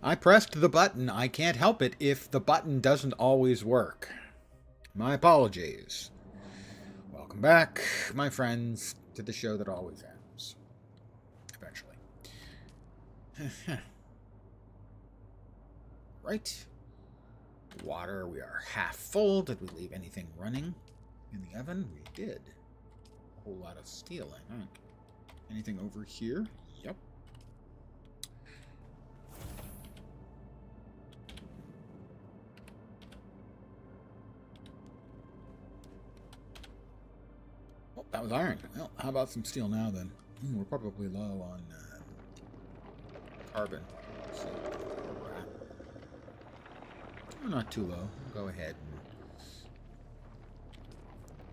I pressed the button. I can't help it if the button doesn't always work. My apologies. Welcome back, my friends, to the show that always ends. Eventually. Right. Water, we are half full. Did we leave anything running in the oven? We did. A whole lot of steel, I think. Anything over here? Yep. Oh, that was iron. Well, how about some steel now then? We're probably low on carbon. Let's see. We're not too low. We'll go ahead and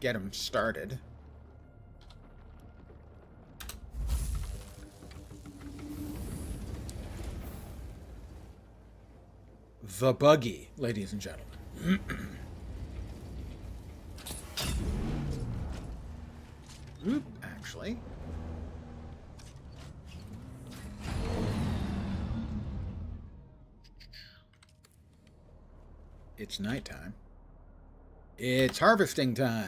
get them started. The Buggy, ladies and gentlemen. Oop, actually. It's nighttime. It's harvesting time.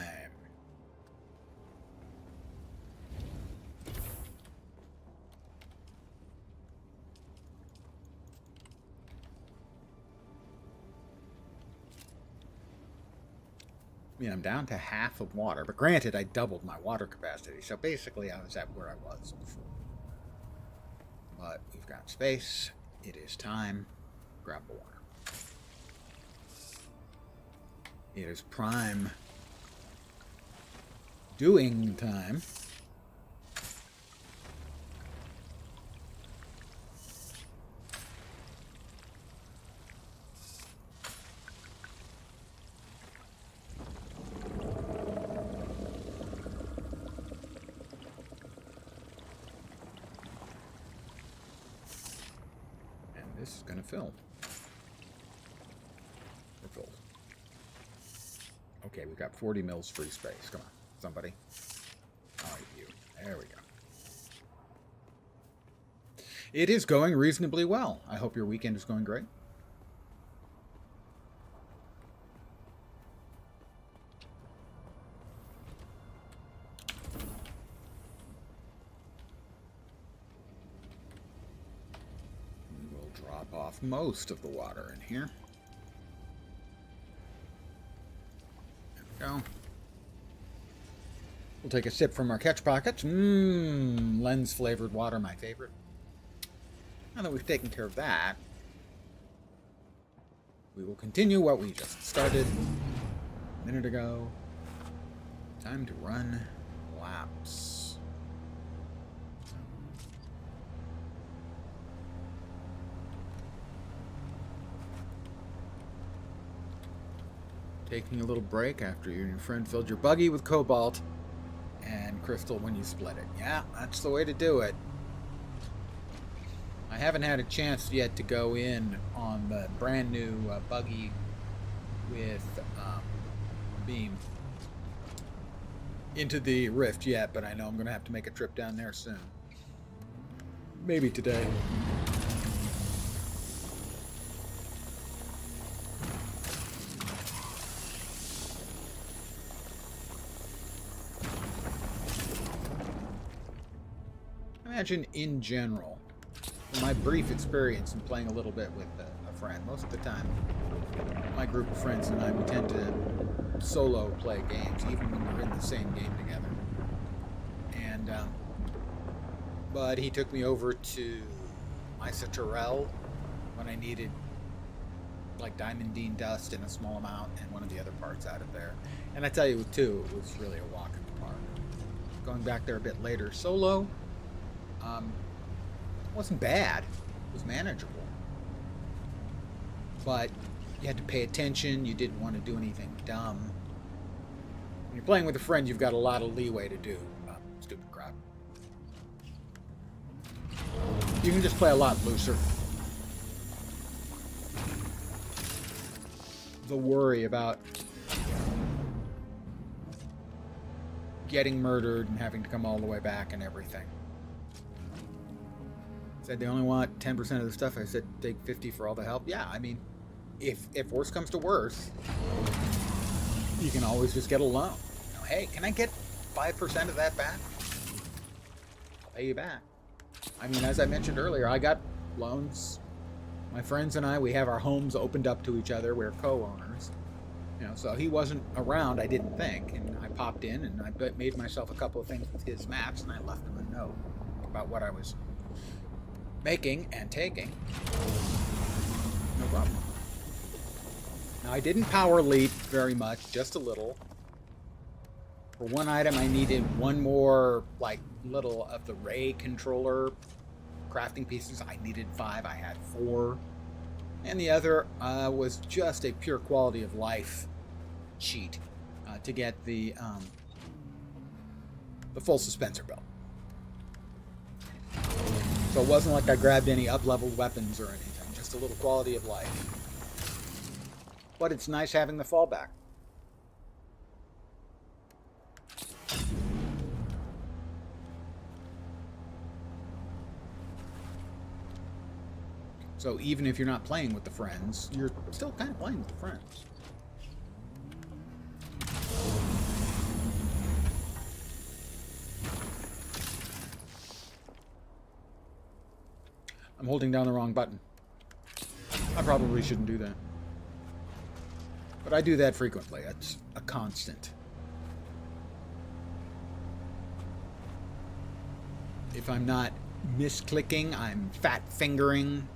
I mean, I'm down to half of water, but granted, I doubled my water capacity, so basically I was at where I was before. But we've got space. It is time. Grab the water. It is prime doing time. And this is going to fill. We're filled. Okay, we've got 40 mils free space. Come on, somebody. All right, you. There we go. It is going reasonably well. I hope your weekend is going great. We will drop off most of the water in here. Go. We'll take a sip from our catch pockets. Lens flavored water, my favorite. Now that we've taken care of that, we will continue what we just started a minute ago. Time to run laps. Taking a little break after you and your friend filled your buggy with cobalt and crystal when you split it. Yeah, that's the way to do it. I haven't had a chance yet to go in on the brand new buggy with beam into the rift yet, but I know I'm going to have to make a trip down there soon. Maybe today. Imagine in general, from my brief experience in playing a little bit with a friend, most of the time, my group of friends and I, we tend to solo play games, even when we're in the same game together. And, but he took me over to Misa Terrell when I needed, like, diamondine dust in a small amount and one of the other parts out of there. And I tell you, too, it was really a walk in the park. Going back there a bit later, solo, wasn't bad. It was manageable. But you had to pay attention. You didn't want to do anything dumb. When you're playing with a friend, you've got a lot of leeway to do stupid crap. You can just play a lot looser. The worry about getting murdered and having to come all the way back and everything. Said they only want 10% of the stuff. I said take 50 for all the help. Yeah, I mean, if worse comes to worse, you can always just get a loan. You know, hey, can I get 5% of that back? I'll pay you back. I mean, as I mentioned earlier, I got loans. My friends and I, we have our homes opened up to each other. We're co-owners. You know, so he wasn't around, I didn't think, and I popped in and I made myself a couple of things with his maps, and I left him a note about what I was making and taking. No problem. Now, I didn't power leap very much, just a little. For one item, I needed one more, like, little of the ray controller crafting pieces. I needed 5. I had 4. And the other was just a pure quality of life cheat to get the full suspensor belt. So it wasn't like I grabbed any up-leveled weapons or anything, just a little quality of life. But it's nice having the fallback. So even if you're not playing with the friends, you're still kind of playing with the friends. I'm holding down the wrong button. I probably shouldn't do that. But I do that frequently. It's a constant. If I'm not misclicking, I'm fat fingering.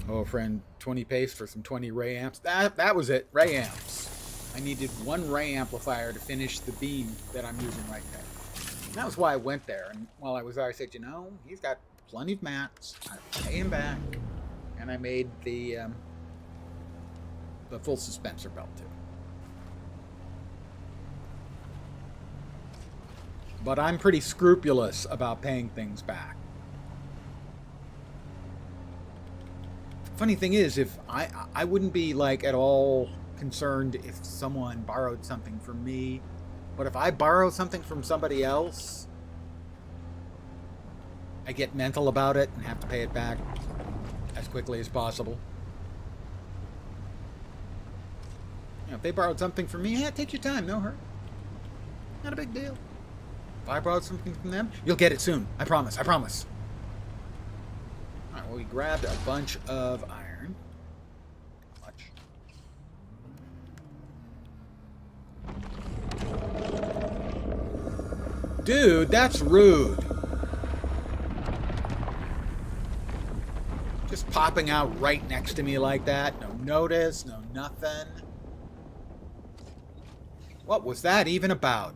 Oh, friend, 20 pace for some 20 ray amps. That was it, ray amps. I needed 1 ray amplifier to finish the beam that I'm using right there. And that was why I went there. And while I was there, I said, you know, he's got plenty of mats. I'll pay him back. And I made the full suspensor belt too. But I'm pretty scrupulous about paying things back. Funny thing is, if I wouldn't be like at all concerned if someone borrowed something from me, but if I borrow something from somebody else, I get mental about it and have to pay it back as quickly as possible. You know, if they borrowed something from me, yeah, take your time, no hurry. Not a big deal. If I borrowed something from them, you'll get it soon. I promise, I promise. Alright, well, we grabbed a bunch of iron. Much. Dude, that's rude. Just popping out right next to me like that. No notice, no nothing. What was that even about?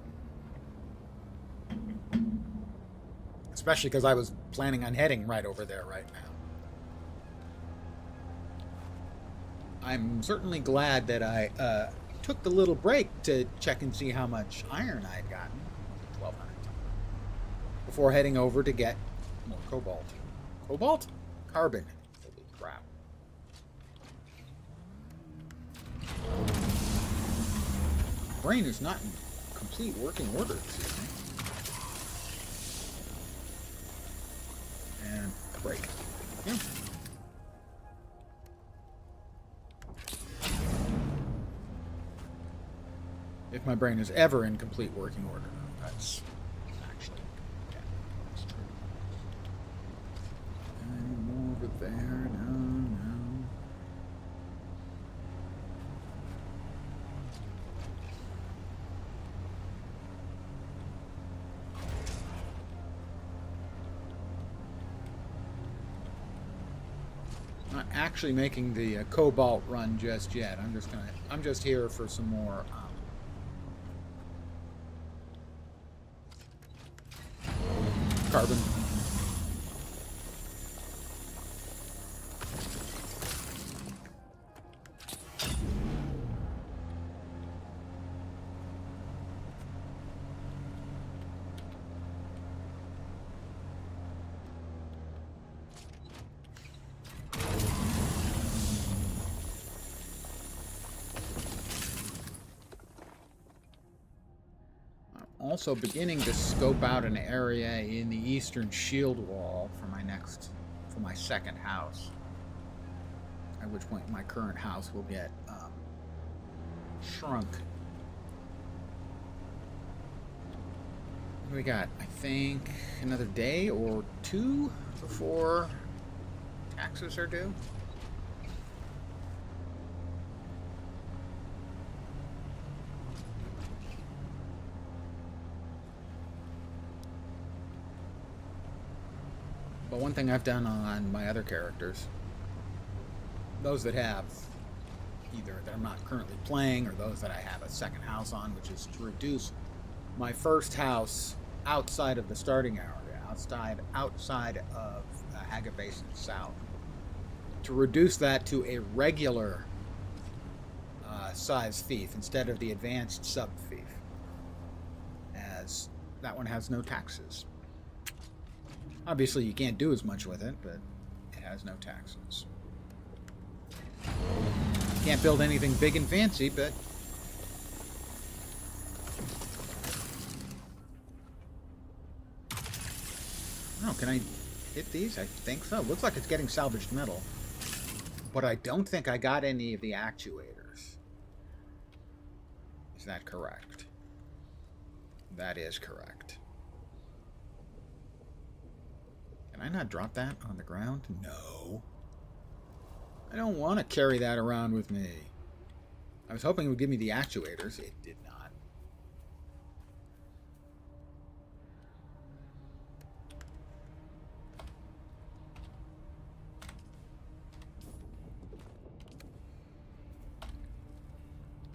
Especially because I was planning on heading right over there right now. I'm certainly glad that I took the little break to check and see how much iron I'd gotten. 1,200. Before heading over to get more cobalt. Cobalt? Carbon. Holy crap. Brain is not in complete working order this evening. And a break. Yeah. If my brain is ever in complete working order, that's actually, yeah, that's true. Any more over there? No. Not actually making the cobalt run just yet. I'm just here for some more carbon. also beginning to scope out an area in the eastern shield wall for my second house. At which point my current house will get shrunk. What do we got? I think another day or two before taxes are due. But one thing I've done on my other characters, those that have either that I'm not currently playing or those that I have a second house on, which is to reduce my first house outside of the starting area, outside of Haga Basin South, to reduce that to a regular size fief instead of the advanced sub fief, as that one has no taxes. Obviously, you can't do as much with it, but it has no taxes. Can't build anything big and fancy, but oh, can I hit these? I think so. Looks like it's getting salvaged metal, but I don't think I got any of the actuators. Is that correct? That is correct. Can I not drop that on the ground? No. I don't want to carry that around with me. I was hoping it would give me the actuators. It did not.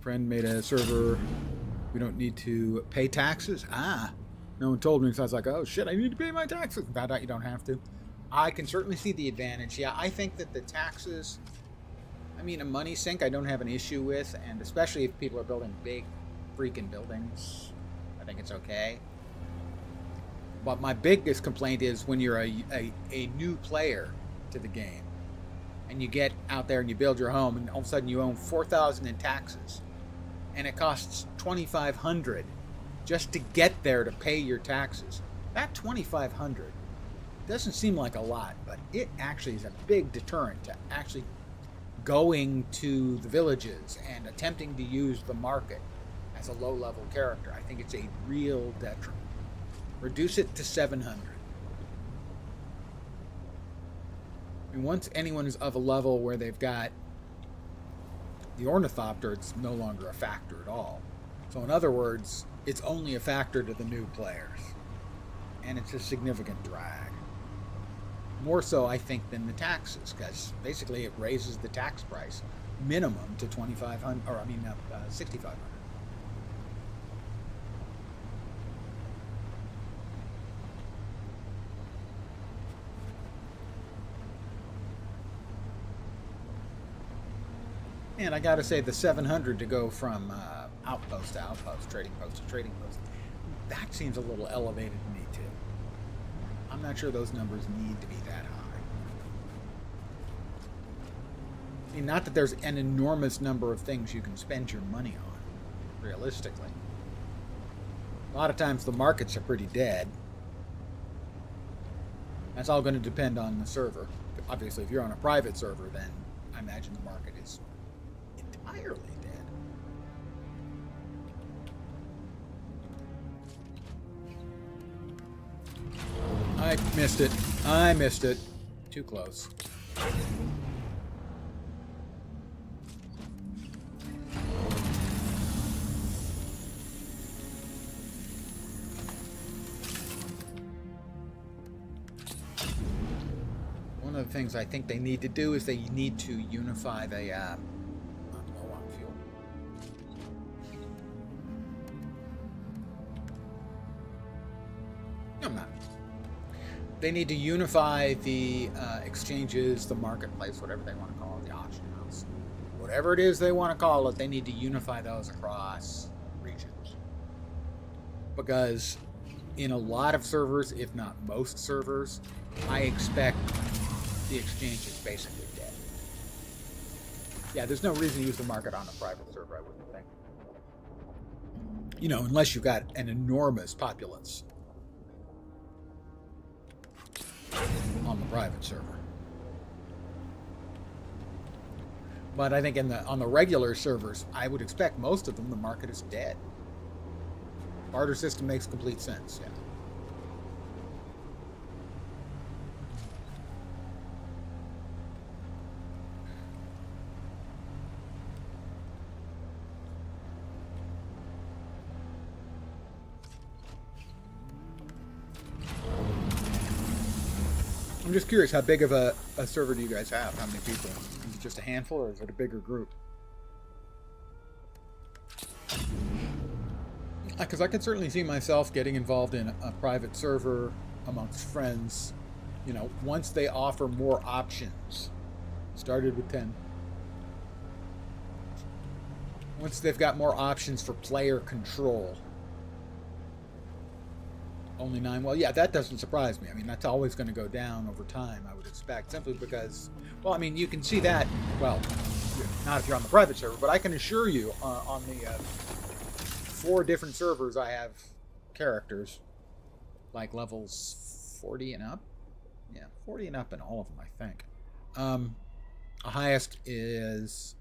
Friend made a server. We don't need to pay taxes. No one told me, so I was like, oh shit, I need to pay my taxes. Found out you don't have to. I can certainly see the advantage. Yeah, I think that the taxes, I mean, a money sink I don't have an issue with, and especially if people are building big freaking buildings, I think it's okay. But my biggest complaint is when you're a new player to the game, and you get out there and you build your home, and all of a sudden you own $4,000 in taxes, and it costs $2,500 just to get there to pay your taxes. That $2,500 doesn't seem like a lot, but it actually is a big deterrent to actually going to the villages and attempting to use the market as a low-level character. I think it's a real detriment. Reduce it to $700. I mean, once anyone is of a level where they've got the Ornithopter, it's no longer a factor at all. So in other words, it's only a factor to the new players. And it's a significant drag. More so, I think, than the taxes, because basically it raises the tax price minimum to $6,500, or I mean, $6,500. And I gotta say, the $700 to go from outpost to outpost, trading post to trading post, that seems a little elevated to me too. I'm not sure those numbers need to be that high. I mean, not that there's an enormous number of things you can spend your money on, realistically. A lot of times the markets are pretty dead. That's all going to depend on the server. Obviously, if you're on a private server, then I imagine the market is entirely dead. I missed it. I missed it. Too close. One of the things I think they need to do is they need to unify the I'm low on fuel. No, I'm not. They need to unify the exchanges, the marketplace, whatever they want to call it, the auction house. Whatever it is they want to call it, they need to unify those across regions. Because in a lot of servers, if not most servers, I expect the exchange is basically dead. Yeah, there's no reason to use the market on a private server, I wouldn't think. You know, unless you've got an enormous populace on the private server. But I think on the regular servers, I would expect most of them, the market is dead. Barter system makes complete sense, yeah. I'm just curious, how big of a server do you guys have? How many people? Is it just a handful, or is it a bigger group? Because I could certainly see myself getting involved in a private server amongst friends, you know, once they offer more options. Started with 10. Once they've got more options for player control. Only 9. Well, yeah, that doesn't surprise me. I mean, that's always going to go down over time, I would expect, simply because, well, I mean, you can see that, well, not if you're on the private server, but I can assure you on the 4 different servers I have characters, like levels 40 and up. Yeah, 40 and up in all of them, I think. The highest is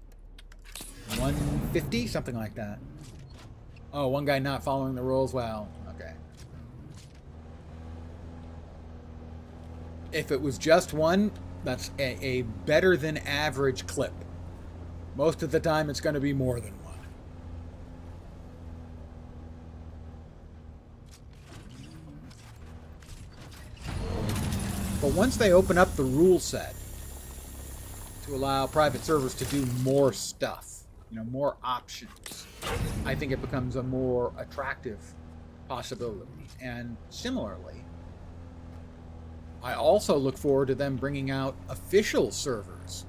150, something like that. Oh, one guy not following the rules? Well, okay. If it was just one, that's a better than average clip. Most of the time, it's going to be more than one. But once they open up the rule set to allow private servers to do more stuff, you know, more options, I think it becomes a more attractive possibility. And similarly, I also look forward to them bringing out official servers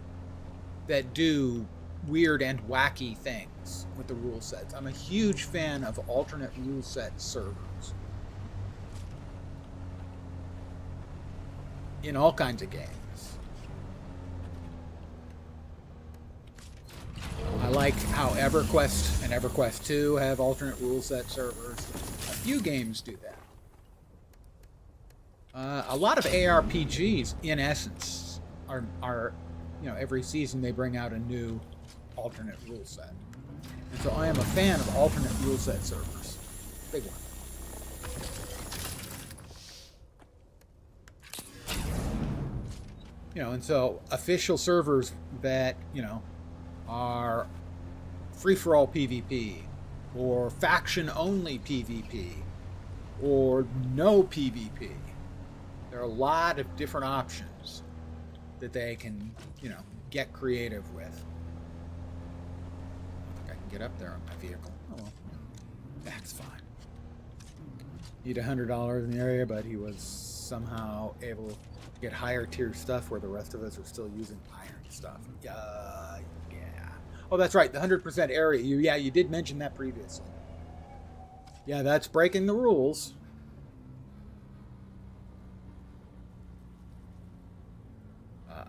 that do weird and wacky things with the rule sets. I'm a huge fan of alternate rule set servers in all kinds of games. I like how EverQuest and EverQuest 2 have alternate rule set servers. A few games do that. A lot of ARPGs, in essence, are, you know, every season they bring out a new alternate rule set. And so I am a fan of alternate rule set servers. Big one. You know, and so official servers that, you know, are free-for-all PvP, or faction-only PvP, or no PvP. There are a lot of different options that they can, you know, get creative with. I think I can get up there on my vehicle. Oh well, that's fine. Need $100 in the area, but he was somehow able to get higher tier stuff where the rest of us are still using iron stuff. Yeah. Oh, that's right, the 100% area. You did mention that previously. Yeah, that's breaking the rules.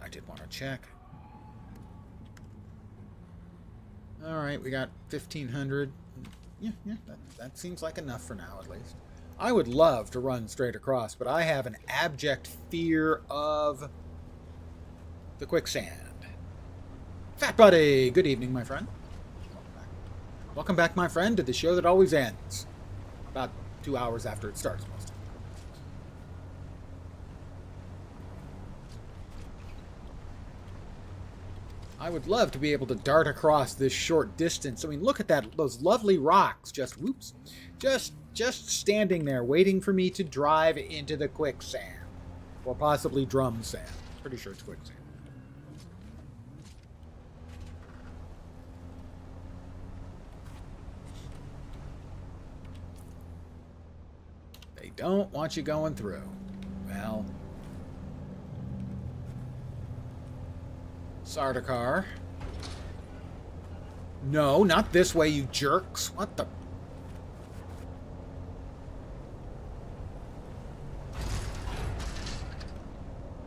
I did want to check. All right, we got 1,500. Yeah, that seems like enough for now, at least. I would love to run straight across, but I have an abject fear of the quicksand. Fat Buddy, good evening, my friend. Welcome back, my friend, to the show that always ends about 2 hours after it starts, most of the time. I would love to be able to dart across this short distance. I mean, look at that, those lovely rocks. Just, whoops, just standing there waiting for me to drive into the quicksand. Or possibly drum sand. Pretty sure it's quicksand. They don't want you going through. Well, Sardaukar. No, not this way, you jerks. What the?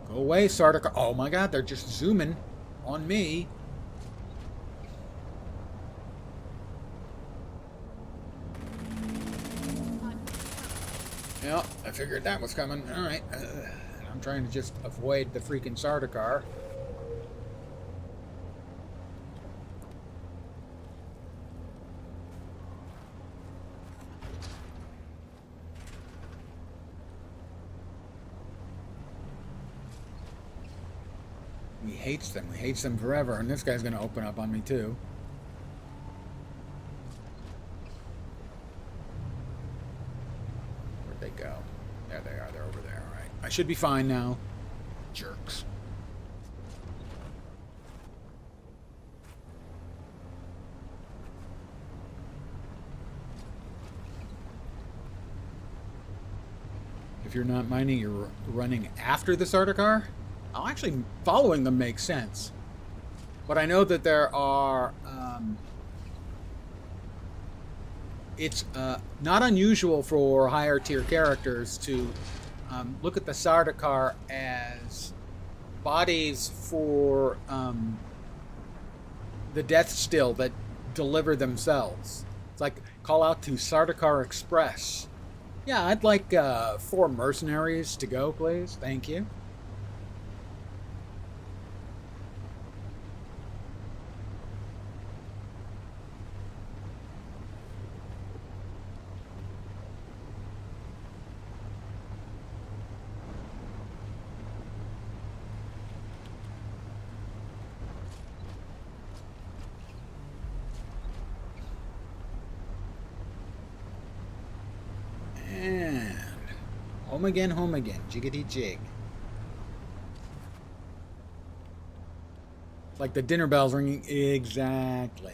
Go away, Sardaukar. Oh my god, they're just zooming on me. Yep, I figured that was coming. Alright. I'm trying to just avoid the freaking Sardaukar. He hates them. He hates them forever. And this guy's going to open up on me, too. Where'd they go? There they are. They're over there. All right. I should be fine now. Jerks. If you're not mining, you're running after the Sardaukar? Oh, actually, following them makes sense. But I know that there are... it's not unusual for higher tier characters to look at the Sardaukar as bodies for the death still that deliver themselves. It's like, call out to Sardaukar Express. Yeah, I'd like 4 mercenaries to go, please. Thank you. And home again, jiggity jig. Like the dinner bell's ringing. Exactly.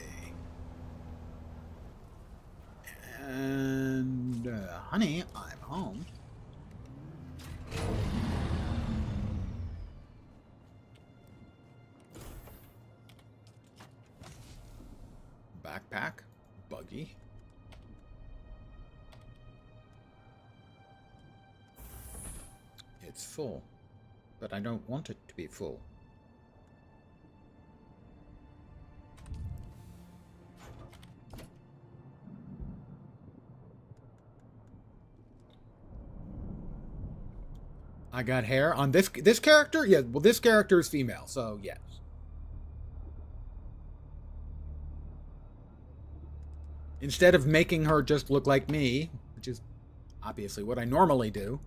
And, honey, I'm home. Backpack, buggy. It's full, but I don't want it to be full. I got hair on this character? Yeah, well, this character is female, so yes. Instead of making her just look like me, which is obviously what I normally do,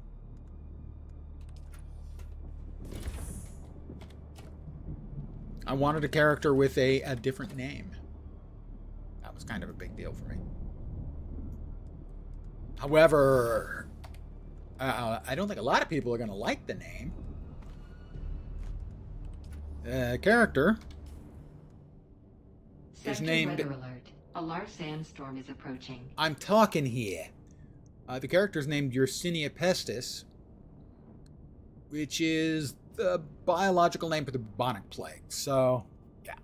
I wanted a character with a different name. That was kind of a big deal for me. However, I don't think a lot of people are going to like the name. Character is named... Weather alert. A large sandstorm is approaching. I'm talking here. The character is named Yersinia Pestis, which is the biological name for the bubonic plague. So, yeah.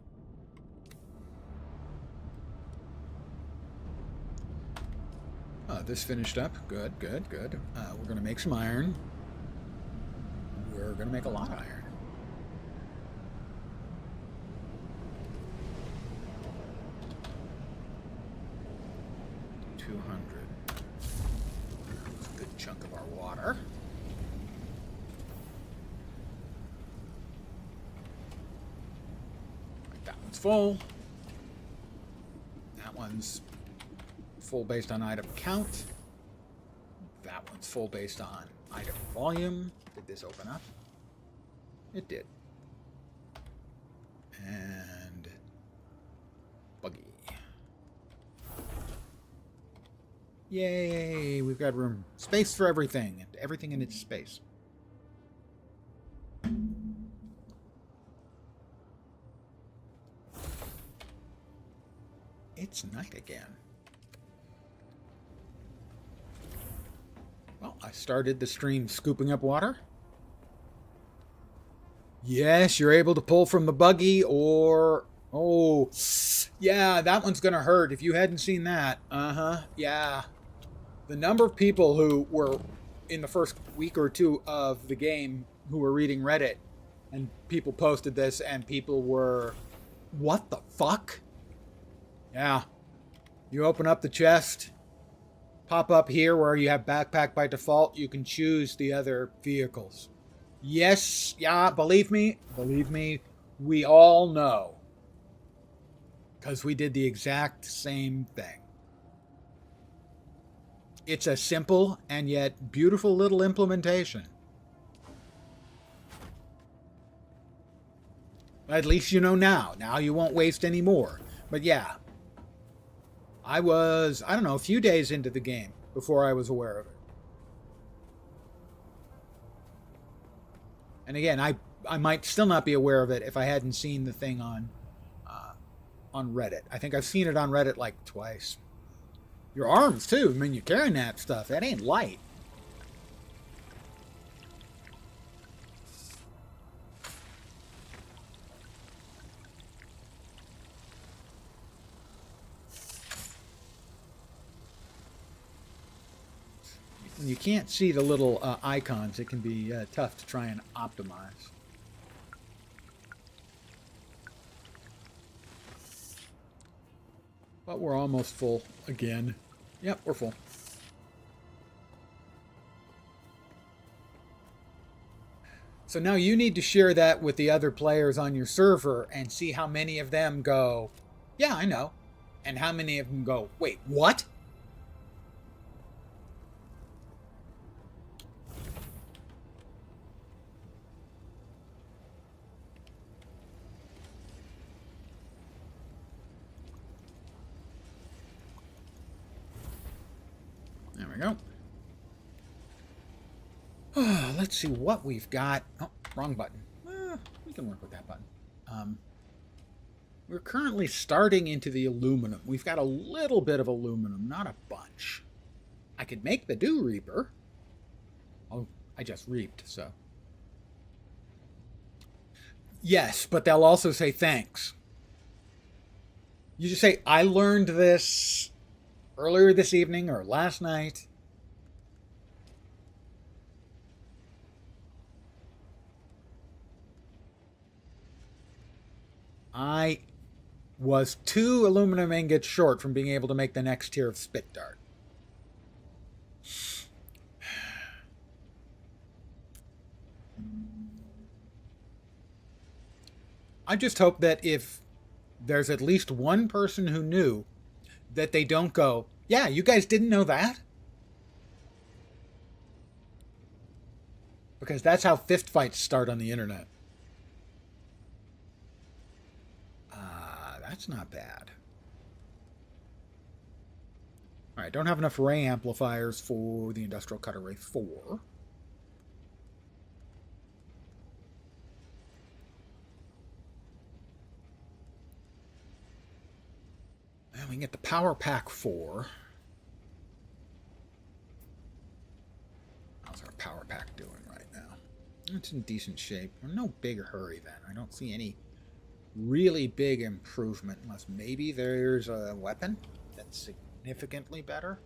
This finished up. Good. We're going to make some iron. We're going to make a lot of iron. That's a good chunk of our water. That one's full. That one's full based on item count. That one's full based on item volume. Did this open up? It did. And buggy. Yay, we've got room. Space for everything, and everything in its space. It's night again. Well, I started the stream scooping up water. Yes, you're able to pull from the buggy or... Oh, yeah, that one's going to hurt if you hadn't seen that. Yeah. The number of people who were in the first week or two of the game who were reading Reddit, and people posted this, and people were, what the fuck? Yeah. You open up the chest, pop up here where you have backpack by default, you can choose the other vehicles. Yes, yeah, believe me, we all know. Because we did the exact same thing. It's a simple and yet beautiful little implementation. At least you know now. Now you won't waste any more. But yeah, I don't know, a few days into the game before I was aware of it. And again, I might still not be aware of it if I hadn't seen the thing on Reddit. I think I've seen it on Reddit like twice. Your arms too. I mean, you're carrying that stuff. That ain't light. When you can't see the little icons, it can be tough to try and optimize. But we're almost full again. Yep, we're full. So now you need to share that with the other players on your server and see how many of them go, yeah, I know. And how many of them go, wait, what? There we go. Let's see what we've got. Oh, wrong button. We can work with that button. We're currently starting into the aluminum. We've got a little bit of aluminum, not a bunch. I could make the Dew Reaper. Oh, I just reaped, so. Yes, but they'll also say thanks. You just say, I learned this earlier this evening or last night. I was 2 aluminum ingots short from being able to make the next tier of spit dart. I just hope that if there's at least one person who knew, that they don't go, yeah, you guys didn't know that? Because that's how fist fights start on the internet. That's not bad. Alright, don't have enough array amplifiers for the Industrial Cut Array 4. And we can get the Power Pack 4. How's our Power Pack doing right now? It's in decent shape. We're in no big hurry then. I don't see any really big improvement unless maybe there's a weapon that's significantly better.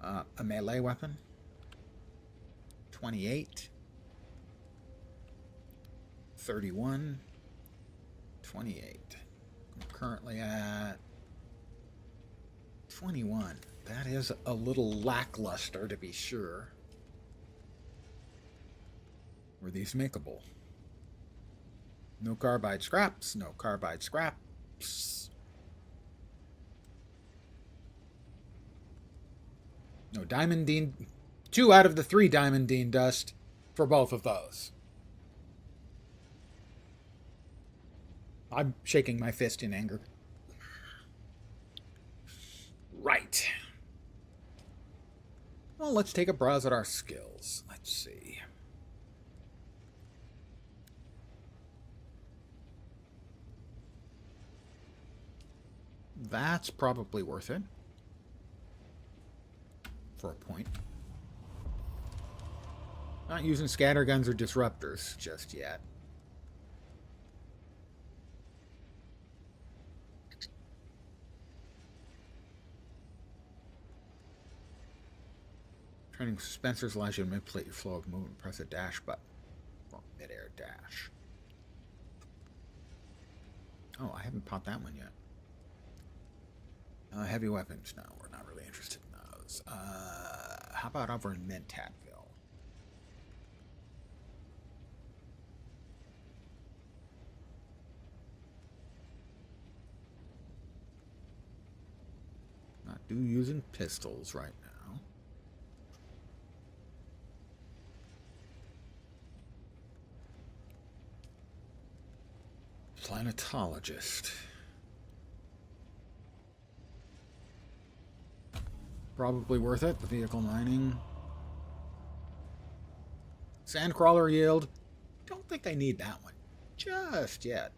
A melee weapon. 28. 31. 28. I'm currently at 21. That is a little lackluster, to be sure. Were these makeable? No carbide scraps. No carbide scraps. No diamondine. 2 out of the 3 diamondine dust for both of those. I'm shaking my fist in anger. Right. Well, let's take a browse at our skills. Let's see. That's probably worth it. For a point. Not using scatterguns or disruptors just yet. Training suspensors allows you to manipulate your flow of movement. Press a dash button for mid-air dash. Oh, I haven't popped that one yet. Heavy weapons. No, we're not really interested in those. How about over in Mentattville? Not using pistols right now. Planetologist. Probably worth it. The vehicle mining. Sandcrawler yield. Don't think I need that one just yet.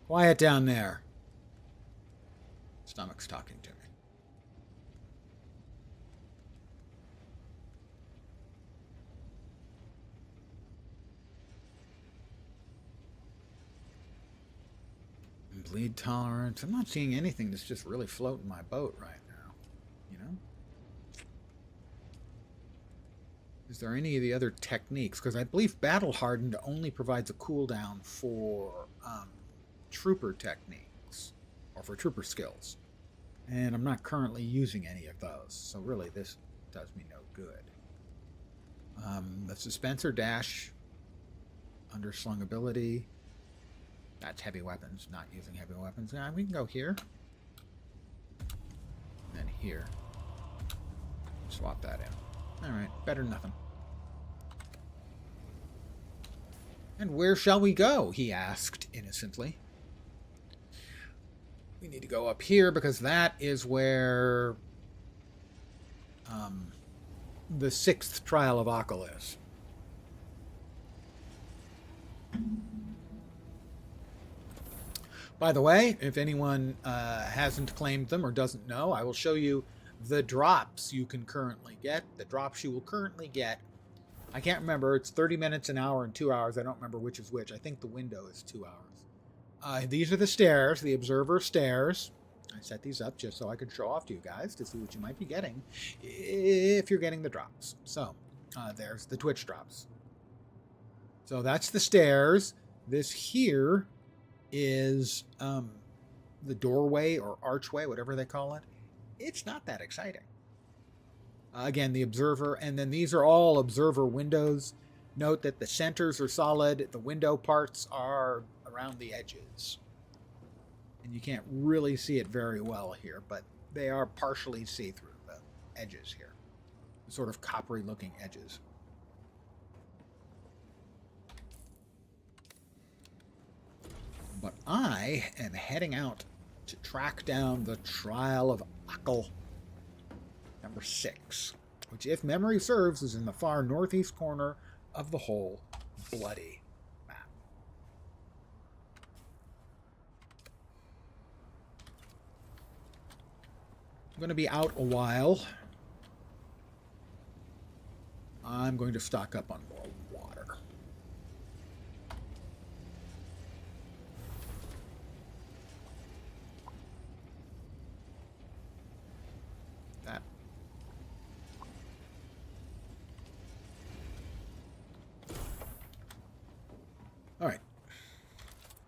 Quiet down there. Stomach's talking to me. Bleed tolerance. I'm not seeing anything that's just really floating my boat right now. You know? Is there any of the other techniques? Because I believe Battle Hardened only provides a cooldown for trooper techniques. Or for trooper skills. And I'm not currently using any of those. So really this does me no good. The Suspenser Dash. Underslung ability. That's heavy weapons, not using heavy weapons. Now we can go here. And then here. Swap that in. Alright, better than nothing. And where shall we go? He asked innocently. We need to go up here because that is where the 6th trial of Akal is. By the way, if anyone hasn't claimed them or doesn't know, I will show you the drops you can currently get. The drops you will currently get. I can't remember. It's 30 minutes, an hour, and 2 hours. I don't remember which is which. I think the window is 2 hours. These are the stairs, the observer stairs. I set these up just so I could show off to you guys to see what you might be getting if you're getting the drops. So, there's the Twitch drops. So that's the stairs. This here is the doorway or archway, whatever they call it. It's not that exciting. Again, the observer, and then these are all observer windows. Note that the centers are solid, the window parts are around the edges. And you can't really see it very well here, but they are partially see-through, the edges here. The sort of coppery looking edges. But I am heading out to track down the Trial of Akal number 6, which, if memory serves, is in the far northeast corner of the whole bloody map. I'm going to be out a while. I'm going to stock up on more water. That. All right.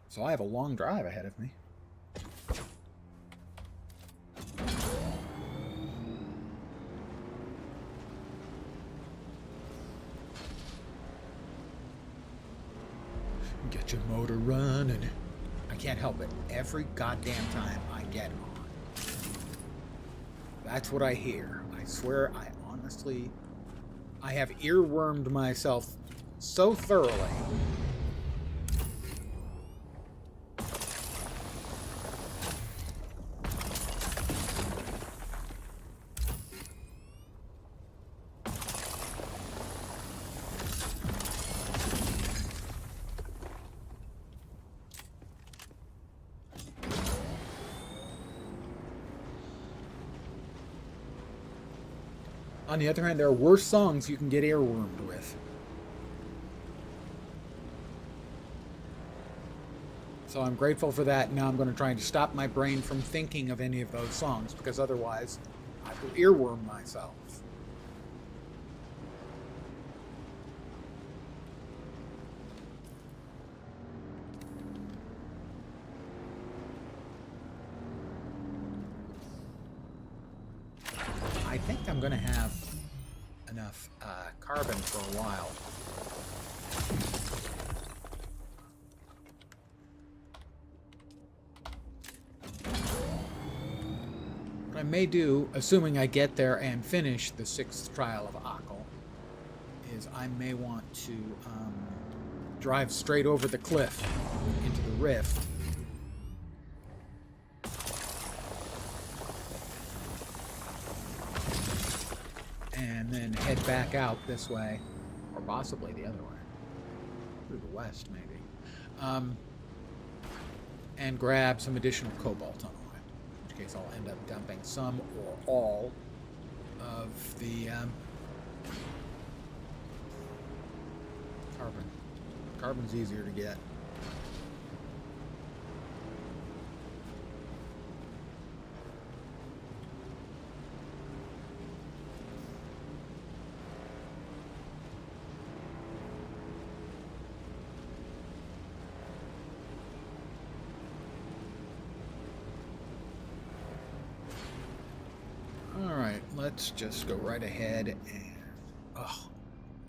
So I have a long drive ahead of me. Get your motor running. I can't help it. Every goddamn time I get on. That's what I hear. I swear, I have earwormed myself so thoroughly. On the other hand, there are worse songs you can get earwormed with. So I'm grateful for that. Now I'm going to try to stop my brain from thinking of any of those songs, because otherwise I will earworm myself. I think I'm going to have enough carbon for a while. What I may do, assuming I get there and finish the 6th trial of Akal, is I may want to drive straight over the cliff into the rift. And then head back out this way, or possibly the other way, through the west maybe, and grab some additional cobalt on the way, in which case I'll end up dumping some or all of the carbon. Carbon's easier to get. Let's just go right ahead and...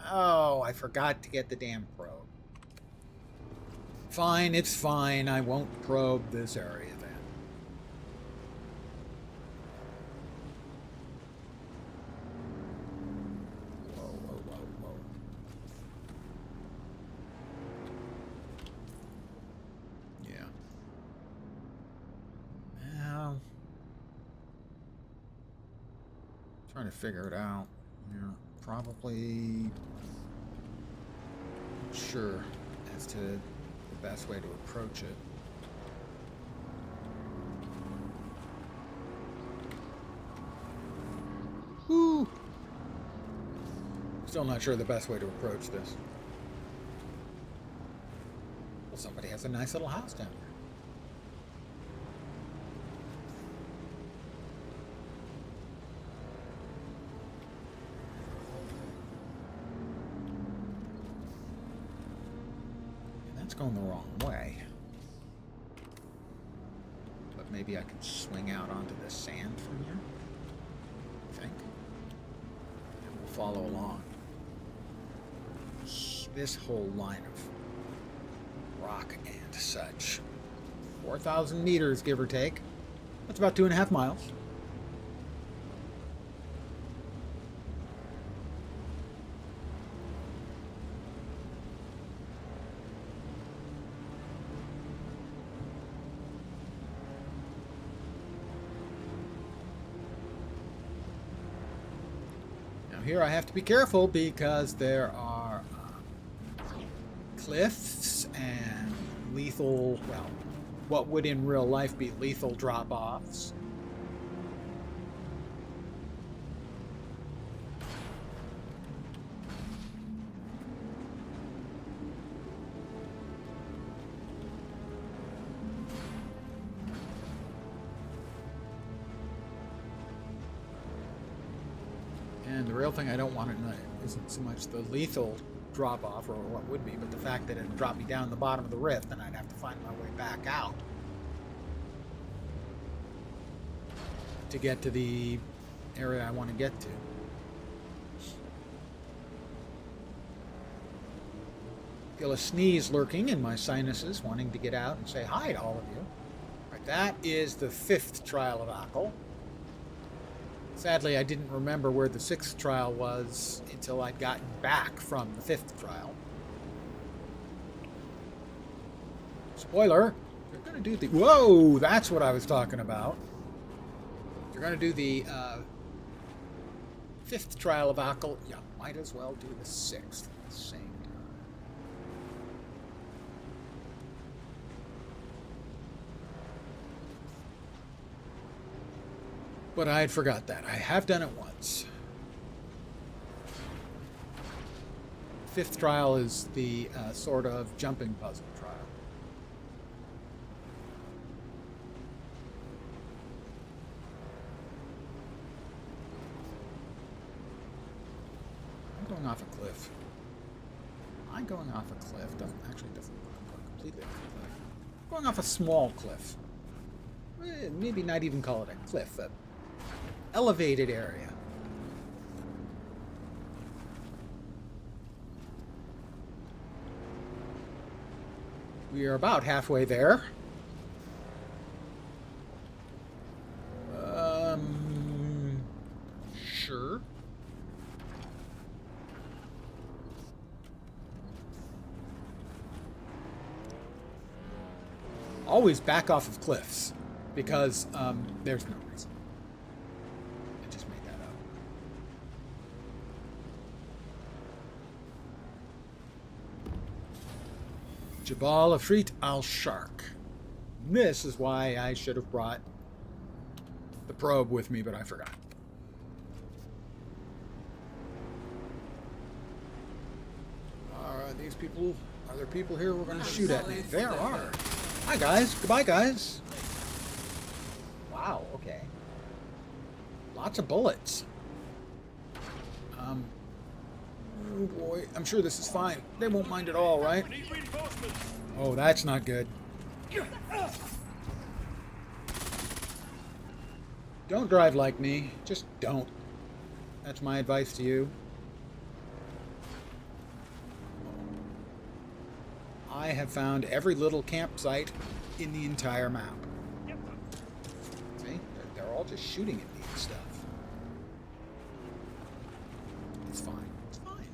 Oh, I forgot to get the damn probe. Fine, it's fine. I won't probe this area then. Whoa, whoa, whoa, whoa. Yeah. Now... trying to figure it out. Yeah, probably not sure as to the best way to approach it. Woo! Still not sure the best way to approach this. Well, somebody has a nice little house down there. Going the wrong way, but maybe I can swing out onto the sand from here, I think, and we'll follow along this whole line of rock and such. 4,000 meters, give or take. That's about 2.5 miles. Here I have to be careful because there are cliffs and lethal, well, what would in real life be lethal drop-offs. And the real thing I don't want to know isn't so much the lethal drop-off, or what would be, but the fact that it would drop me down the bottom of the rift, and I'd have to find my way back out to get to the area I want to get to. Feel a sneeze lurking in my sinuses, wanting to get out and say hi to all of you. Right, that is the 5th trial of Akal. Sadly, I didn't remember where the 6th trial was until I'd gotten back from the 5th trial. Spoiler, you're going to do the... Whoa, that's what I was talking about. You're going to do the 5th trial of Akal. You might as well do the 6th at the same time. But I had forgot that. I have done it once. 5th trial is the sort of jumping puzzle trial. I'm going off a cliff. I'm going off a cliff. Doesn't look completely off a cliff. I'm going off a small cliff. Maybe not even call it a cliff. Elevated area. We are about halfway there. Sure. Always back off of cliffs, because there's no reason. I just made that up. Jabal Afrit al-Shark. This is why I should have brought the probe with me, but I forgot. Are these people? Are there people here who are going to shoot at me? There are. Hi guys. Goodbye guys. Wow. Okay. Lots of bullets. Oh boy. I'm sure this is fine. They won't mind at all, right? Oh, that's not good. Don't drive like me. Just don't. That's my advice to you. I have found every little campsite in the entire map. See? They're all just shooting at me and stuff. It's fine. It's fine.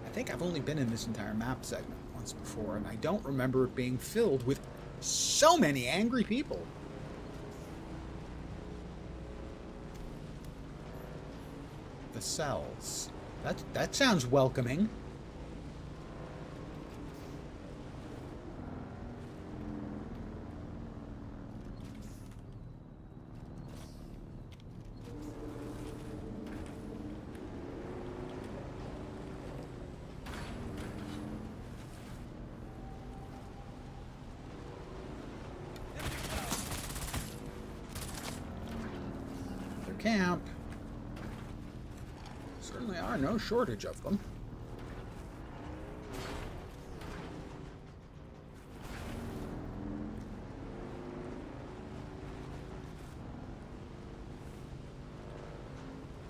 I think I've only been in this entire map segment once before, and I don't remember it being filled with so many angry people. The cells. That sounds welcoming. Their camp. Certainly are no shortage of them.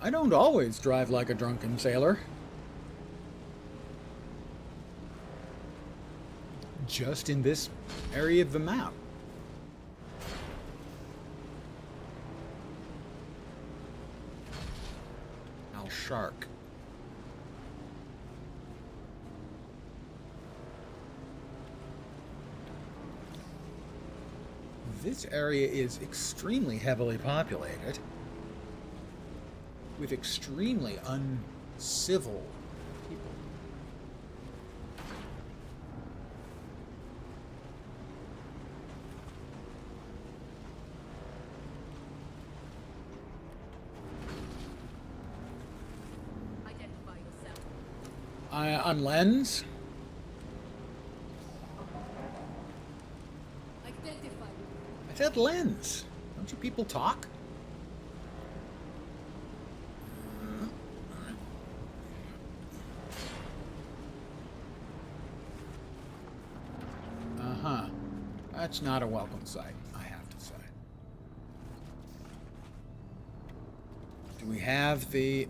I don't always drive like a drunken sailor. Just in this area of the map. Shark. This area is extremely heavily populated with extremely uncivil people. I'm Lens. I said Lens. Don't you people talk? Uh-huh. That's not a welcome sight, I have to say. Do we have the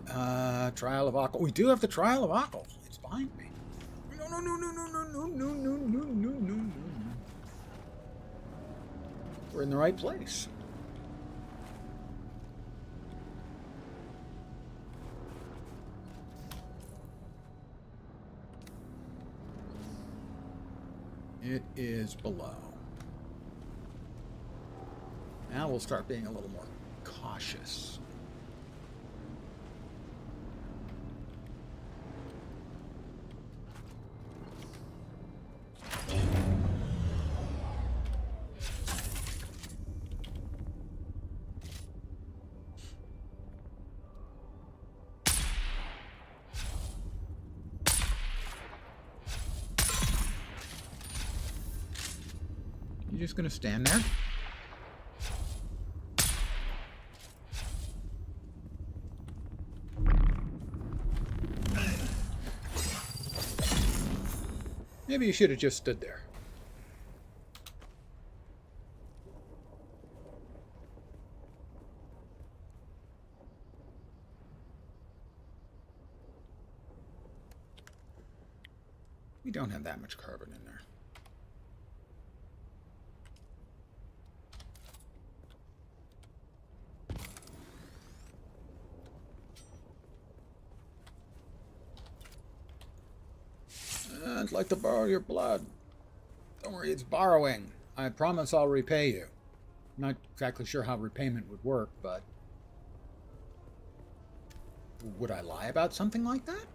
Trial of Ockle? We do have the Trial of Ockle. It's behind me. No, no, no, no, no, no, no, no, no, no, no, no, no. We're in the right place. It is below. Now we'll start being a little more cautious. You just gonna stand there? Maybe you should have just stood there. We don't have that much carbon in there. I'd like to borrow your blood. Don't worry, it's borrowing. I promise I'll repay you. I'm not exactly sure how repayment would work, but... Would I lie about something like that?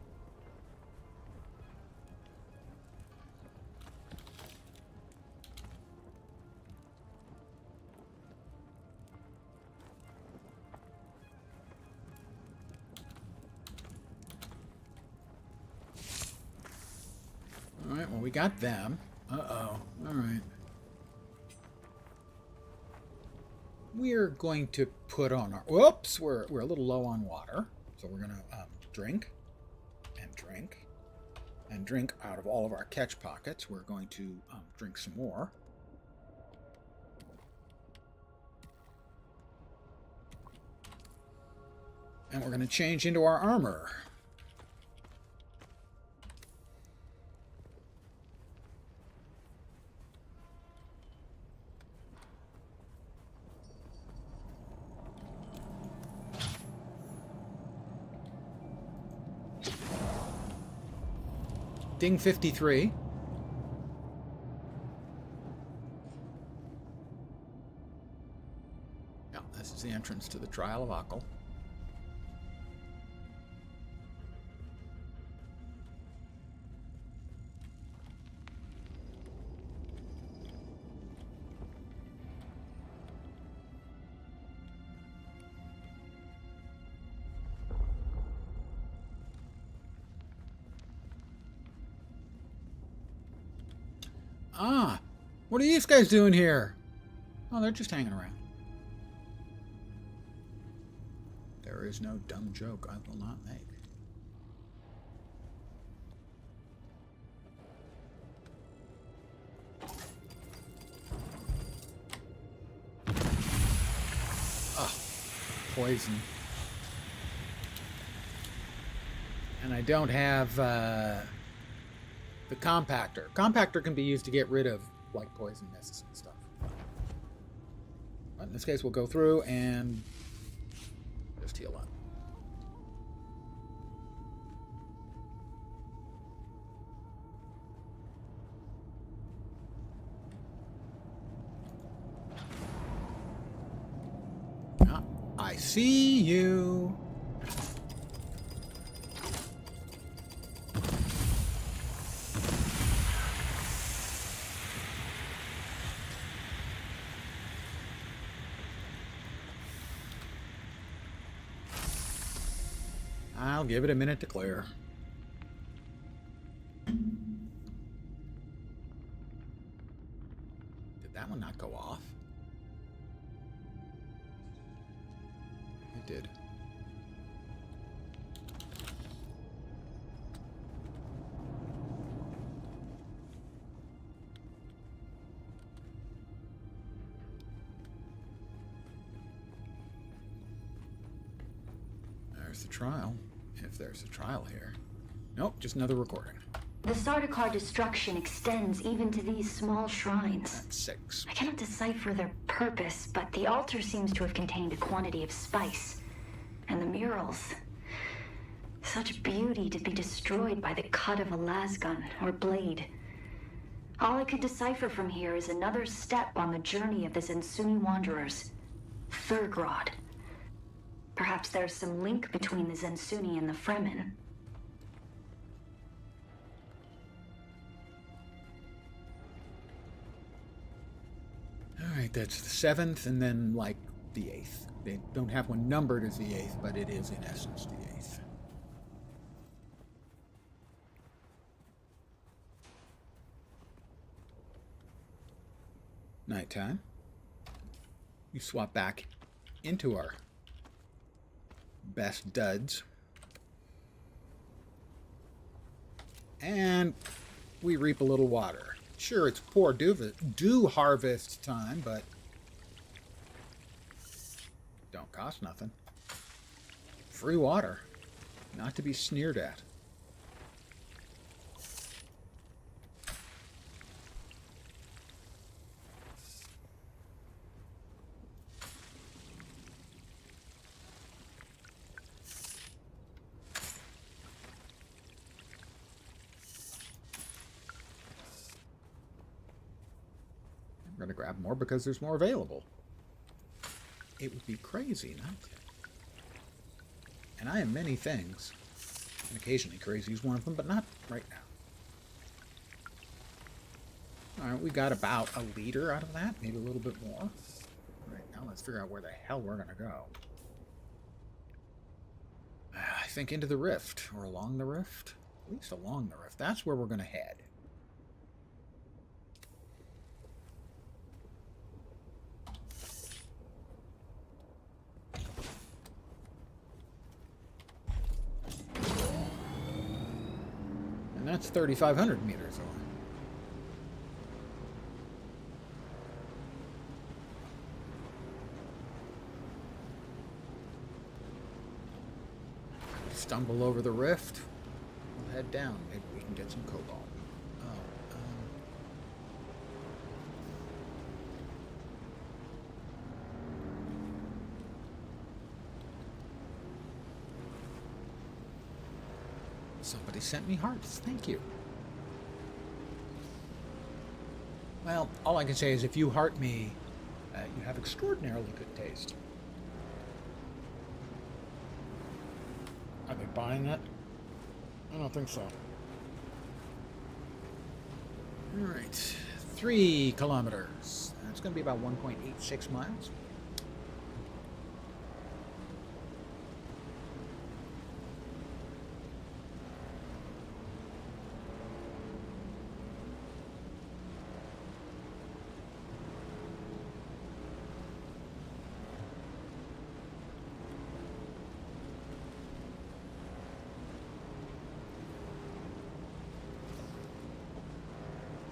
Alright, well, we got them. Uh-oh. Alright. We're going to put on our... Whoops! We're a little low on water. So we're going to drink and drink and drink out of all of our catch pockets. We're going to drink some more. And we're going to change into our armor. Ding 53. Yeah, this is the entrance to the Trial of Akal. Ah, what are these guys doing here? Oh, they're just hanging around. There is no dumb joke I will not make. Ah, poison. And I don't have, the compactor. Compactor can be used to get rid of, like, poison mists and stuff. But in this case, we'll go through and just heal up. Ah, I see you. I'll give it a minute to clear. Did that one not go off? It did. There's the trial. If there's a trial here. Nope, just another recording. The Sardaukar destruction extends even to these small shrines. That's 6. I cannot decipher their purpose, but the altar seems to have contained a quantity of spice. And the murals. Such beauty to be destroyed by the cut of a lasgun or blade. All I could decipher from here is another step on the journey of the Zensuni wanderers. Thurgrod. Perhaps there's some link between the Zensuni and the Fremen. Alright, that's the 7th, and then, like, the 8th. They don't have one numbered as the 8th, but it is, in essence, the 8th. Nighttime. We swap back into our best duds. And we reap a little water. Sure, it's poor dew harvest time, but don't cost nothing. Free water. Not to be sneered at. going to grab more because there's more available. It would be crazy not to. And I am many things. And occasionally crazy is one of them, but not right now. Alright, we got about a liter out of that, maybe a little bit more. Alright, now let's figure out where the hell we're going to go. I think into the rift, or along the rift. At least along the rift. That's where we're going to head. And that's 3,500 meters away. Stumble over the rift. We'll head down. Maybe we can get some cobalt. Oh, somebody sent me hearts. Thank you. Well, all I can say is if you heart me, you have extraordinarily good taste. Are they buying that? I don't think so. Alright. 3 kilometers. That's going to be about 1.86 miles.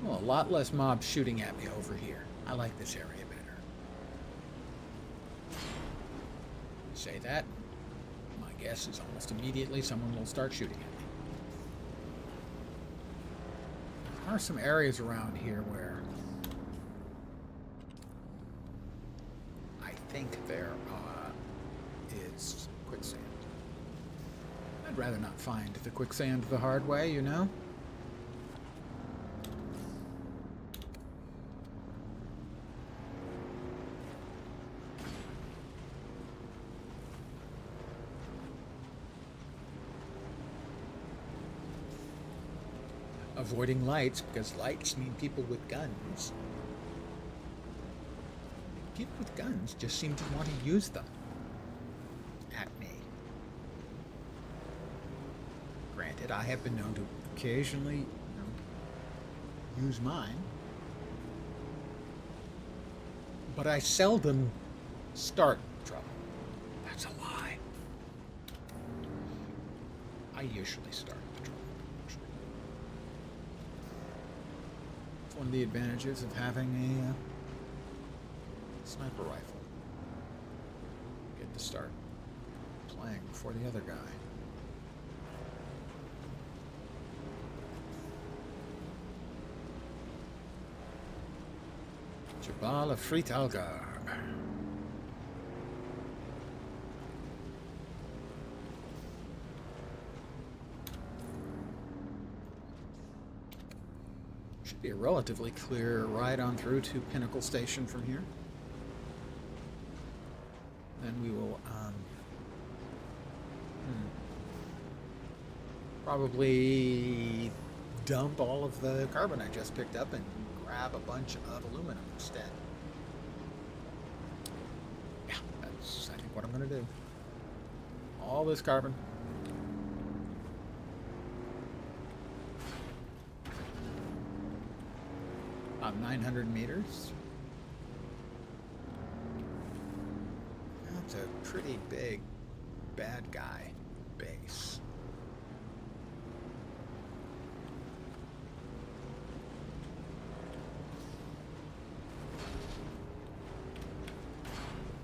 Well, a lot less mobs shooting at me over here. I like this area better. Say that, my guess is almost immediately someone will start shooting at me. There are some areas around here where I think there is quicksand. I'd rather not find the quicksand the hard way, you know? Avoiding lights, because lights mean people with guns. People with guns just seem to want to use them at me. Granted, I have been known to occasionally, use mine. But I seldom start trouble. That's a lie. I usually start the trouble. One of the advantages of having a sniper rifle. Get to start playing before the other guy. Jabal of Frit Algarb. Be a relatively clear ride on through to Pinnacle Station from here. Then we will probably dump all of the carbon I just picked up and grab a bunch of aluminum instead. Yeah, that's I think what I'm going to do. All this carbon. About 900 meters. That's a pretty big bad guy base.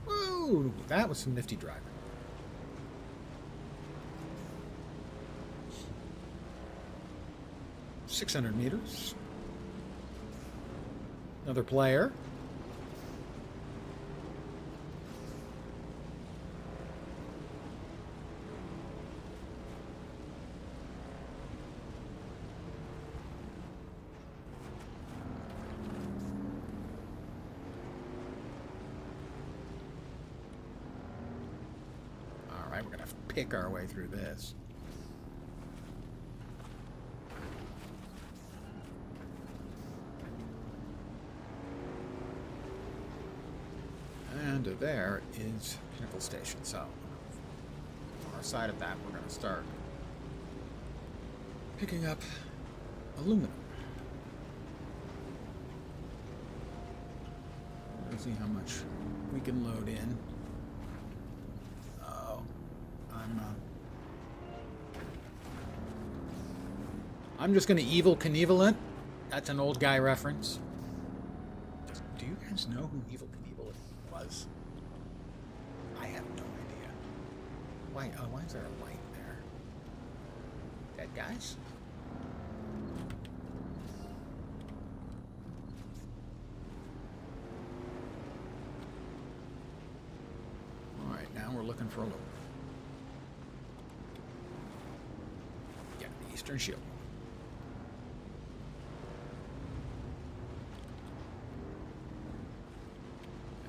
Woo! That was some nifty driving. .600 meters. Another player. we're going to pick our way through this. And there is Pinnacle Station. So, on our side of that, we're going to start picking up aluminum. Let's see how much we can load in. Oh, I'm just going to Evel Knievel it. That's an old guy reference. Do you guys know who Evel Knievel was? I have no idea. Why is there a light there? Dead guys? Alright, now we're looking for aluminum. Yeah, the Eastern Shield.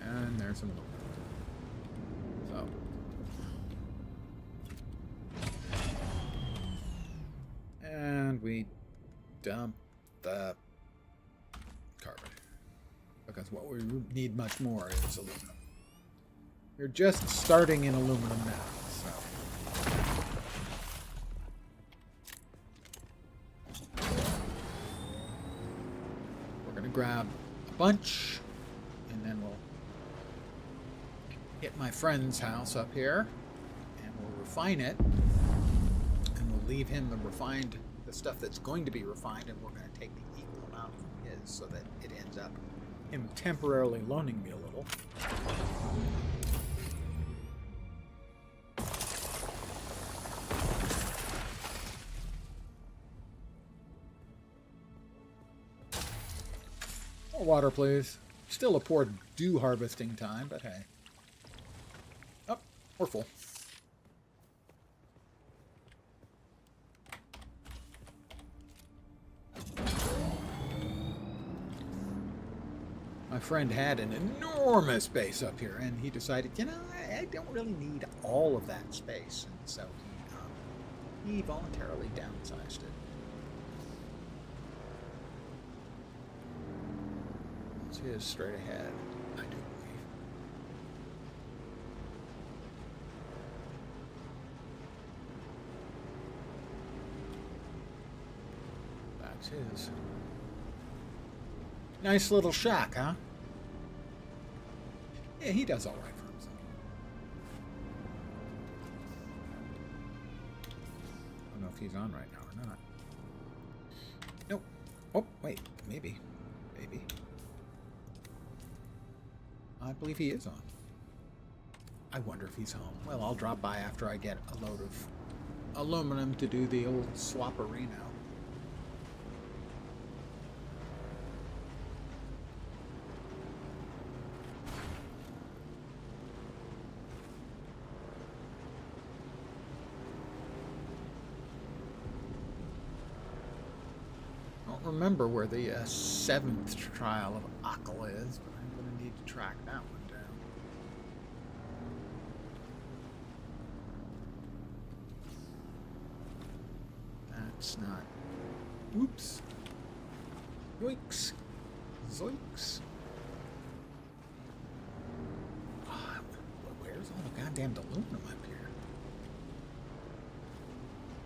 And there's some aluminum. So. And we dump the carbon. Because what we need much more is aluminum. We're just starting in aluminum now, so. We're going to grab a bunch, and then we'll hit my friend's house up here, and we'll refine it, and we'll leave him the stuff that's going to be refined, and we're going to take the equal amount from his so that it ends up him temporarily loaning me a little. More water, please. Still a poor dew harvesting time, but hey. Oh, we're full. My friend had an enormous base up here, and he decided, you know, I don't really need all of that space, and so he voluntarily downsized it. It's his straight ahead, I do believe. That's his. Nice little shack, huh? Yeah, he does all right for himself. I don't know if he's on right now or not. Nope. Oh, wait. Maybe. Maybe. I believe he is on. I wonder if he's home. Well, I'll drop by after I get a load of aluminum to do the old swapperino. Remember where the 7th trial of Akal is, but I'm going to need to track that one down. That's not... Oops. Yoinks. Zoinks. Oh, where's all the goddamn aluminum up here?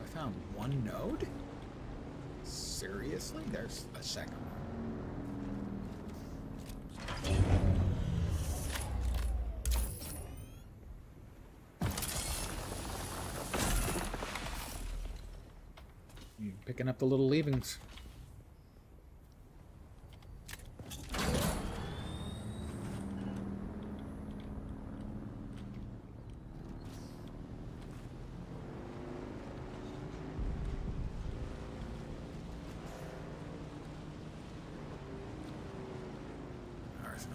I found one node? Seriously? There's a second one. You picking up the little leavings.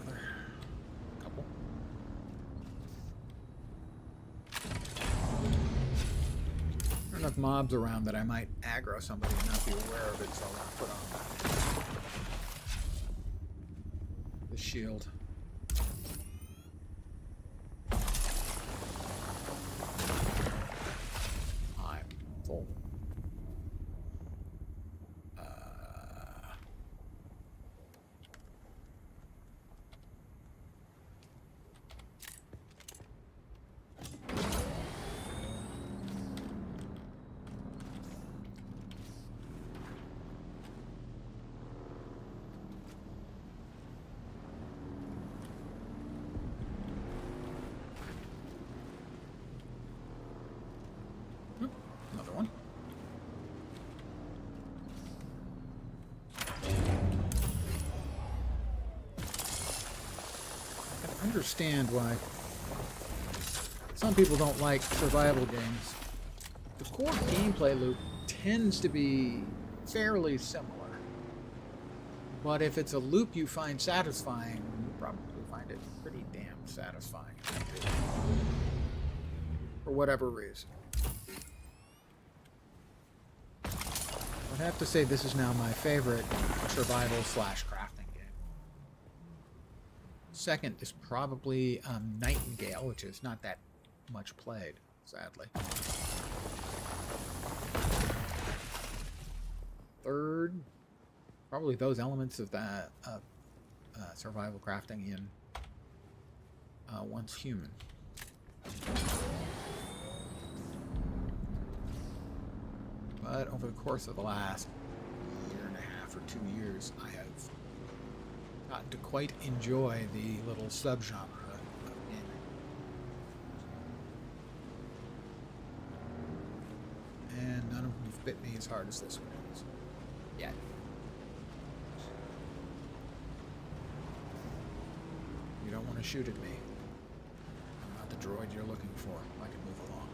Another couple. There are enough mobs around that I might aggro somebody and not be aware of it, so I'm going to put on the shield. understand why some people don't like survival games. The core gameplay loop tends to be fairly similar. But if it's a loop you find satisfying, you probably find it pretty damn satisfying. For whatever reason. I'd have to say this is now my favorite survival / crafting game. Second is probably Nightingale, which is not that much played, sadly. Third, probably those elements of that survival crafting in Once Human. But over the course of the last year and a half or 2 years, I have gotten to quite enjoy the little subgenre of gaming. And none of them have bit me as hard as this one is. Yet. You don't want to shoot at me. I'm not the droid you're looking for. I can move along.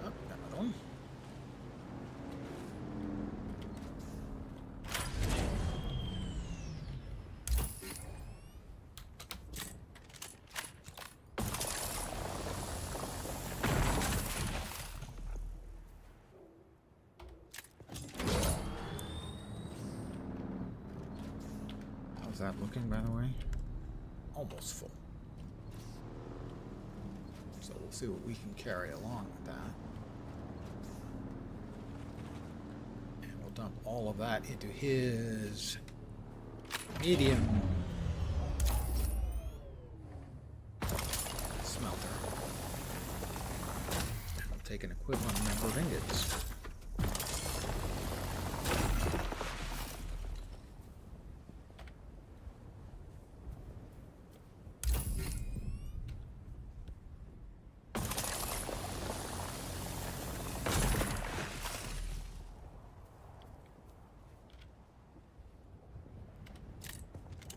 Oh, got another one. How's that looking, by the way? Almost full. So we'll see what we can carry along with that. And we'll dump all of that into his medium smelter. And we'll take an equivalent number of ingots.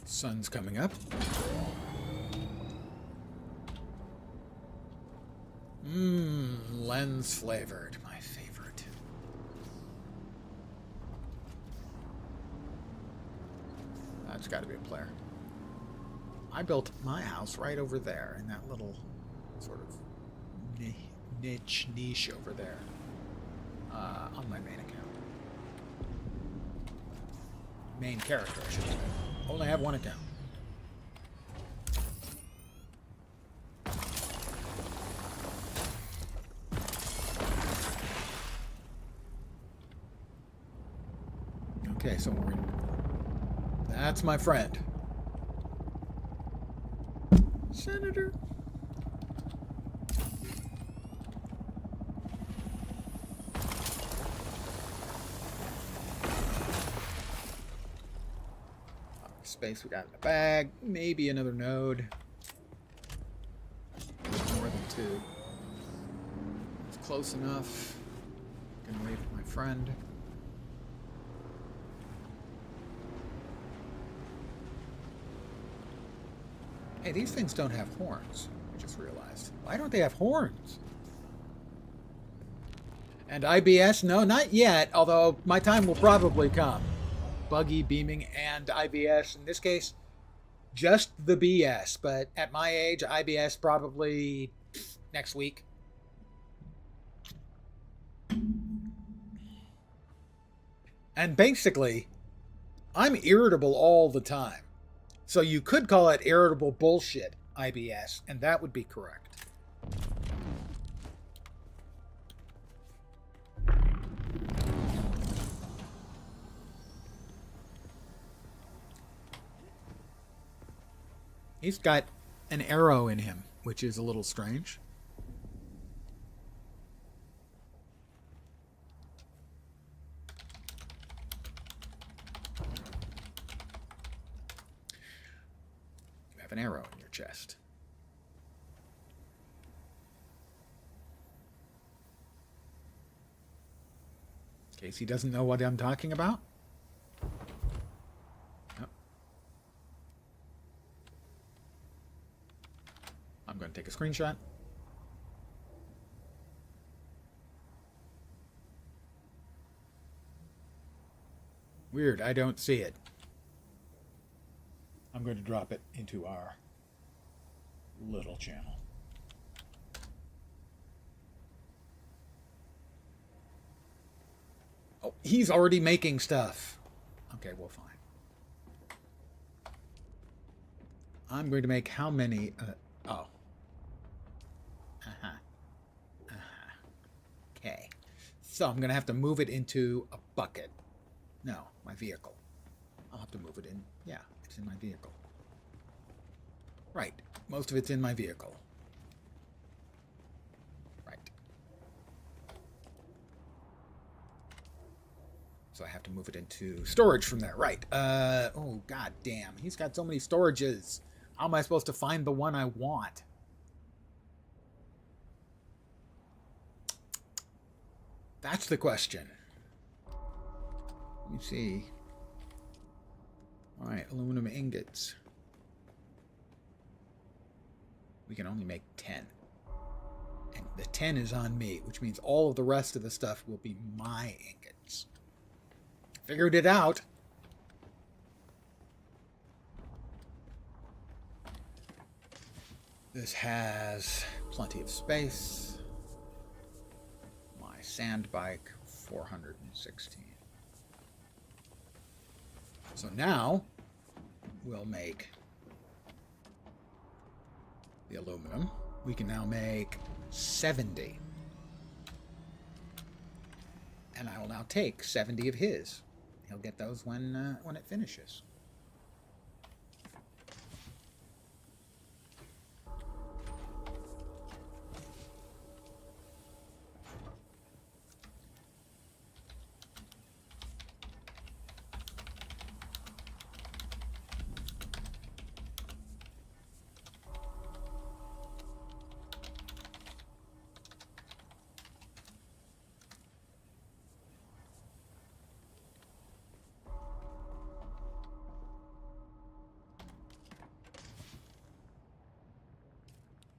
Sun's coming up. Lens flavored, my favorite. That's got to be a player. I built my house right over there in that little sort of niche over there on my main account. Main character, I should say. Only have one account. Okay, so we're in. That's my friend. Senator. Space we got in the bag. Maybe another node. More than two. It's close enough. Gonna wave at my friend. Hey, these things don't have horns. I just realized. Why don't they have horns? And IBS? No, not yet. Although my time will probably come. Buggy, beaming, and IBS. In this case, just the BS. But at my age, IBS probably next week. And basically, I'm irritable all the time. So you could call it irritable bullshit, IBS, and that would be correct. He's got an arrow in him, which is a little strange. You have an arrow in your chest. In case he doesn't know what I'm talking about. Yep. I'm going to take a screenshot. Weird, I don't see it. I'm going to drop it into our little channel. Oh, he's already making stuff. Okay, well, fine. I'm going to make how many? Oh. Uh-huh. Uh-huh. Okay. So I'm going to have to move it into a bucket. No, my vehicle. I'll have to move it in. Yeah, it's in my vehicle. Right. Most of it's in my vehicle. Right. So I have to move it into storage from there. Right. Oh, god damn. He's got so many storages. How am I supposed to find the one I want? That's the question. Let me see. All right, aluminum ingots. We can only make 10. And the 10 is on me, which means all of the rest of the stuff will be my ingots. Figured it out. This has plenty of space. My sand bike, 416. So now we'll make the aluminum. We can now make 70. And I will now take 70 of his. He'll get those when it finishes.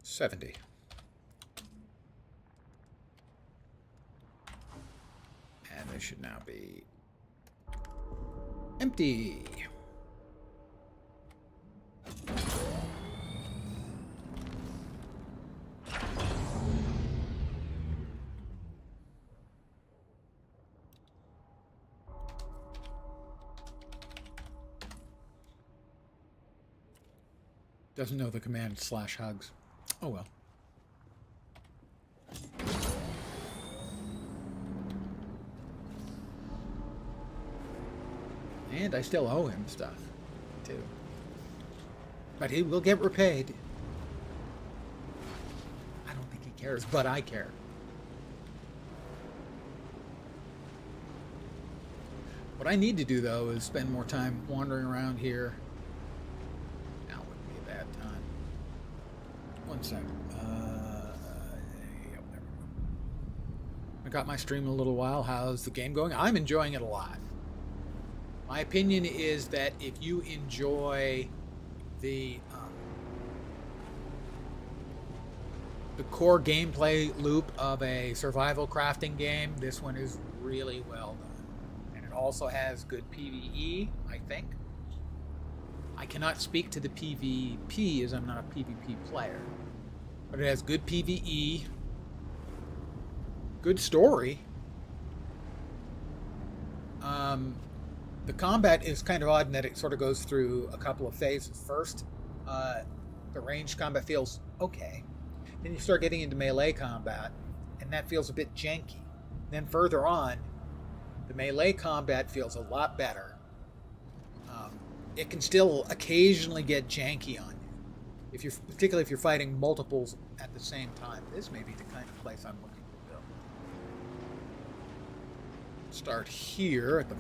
$70. And this should now be empty. Doesn't know the command /hugs. Oh well. And I still owe him stuff, too. But he will get repaid. I don't think he cares, but I care. What I need to do, though, is spend more time wandering around here. Now wouldn't be a bad time. One sec. Yep, there we go. I got my stream in a little while. How's the game going? I'm enjoying it a lot. My opinion is that if you enjoy the core gameplay loop of a survival crafting game, this one is really well done. And it also has good PvE, I think. I cannot speak to the PvP as I'm not a PvP player. But it has good PvE, good story. The combat is kind of odd in that it sort of goes through a couple of phases. First, the ranged combat feels okay. Then you start getting into melee combat, and that feels a bit janky. Then further on, the melee combat feels a lot better. It can still occasionally get janky on you, particularly if you're fighting multiples at the same time. This may be the kind of place I'm looking to build. Start here at the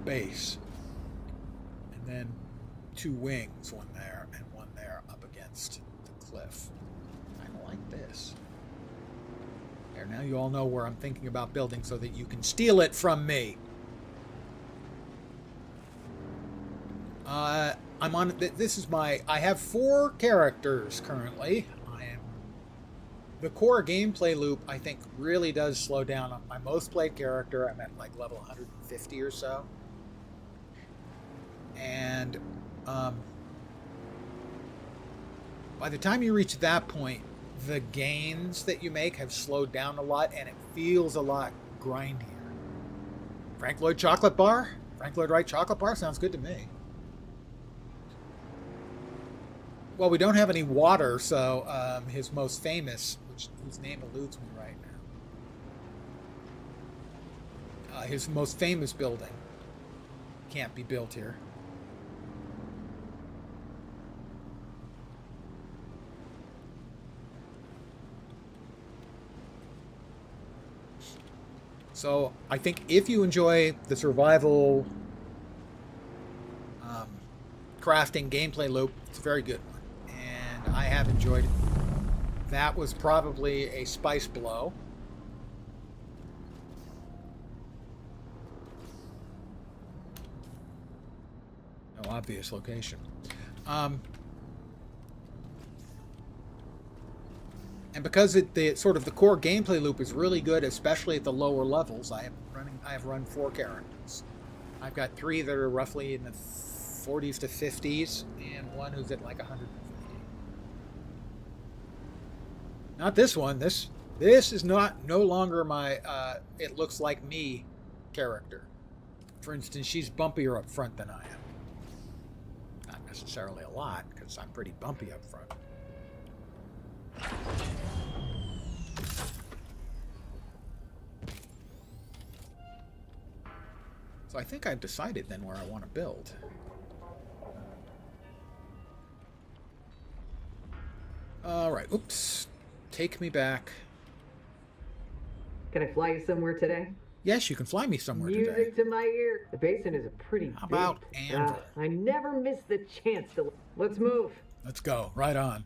base, and then 2 wings, one there and one there up against the cliff. I don't like this. There, now you all know where I'm thinking about building so that you can steal it from me. I'm on. This is my. I have 4 characters currently. The core gameplay loop, I think, really does slow down. On my most played character, I'm at like level 150 or so. And by the time you reach that point, the gains that you make have slowed down a lot, and it feels a lot grindier. Frank Lloyd Chocolate Bar? Frank Lloyd Wright Chocolate Bar? Sounds good to me. Well, we don't have any water, so his most famous, whose name eludes me right now, his most famous building can't be built here. So I think if you enjoy the survival crafting gameplay loop, it's a very good one. And I have enjoyed it. That was probably a spice blow. No obvious location. And because the sort of the core gameplay loop is really good, especially at the lower levels, I have run 4 characters. I've got 3 that are roughly in the 40s to 50s, and 1 who's at like 150. Not this one. This is no longer my it looks like me character. For instance, she's bumpier up front than I am. Not necessarily a lot, because I'm pretty bumpy up front. So I think I've decided then where I want to build. All right. Oops. Take me back. Can I fly you somewhere today? Yes, you can fly me somewhere today. Music to my ear. The basin is a pretty How about big. Anvil? I never miss the chance to. Let's move. Let's go. Right on.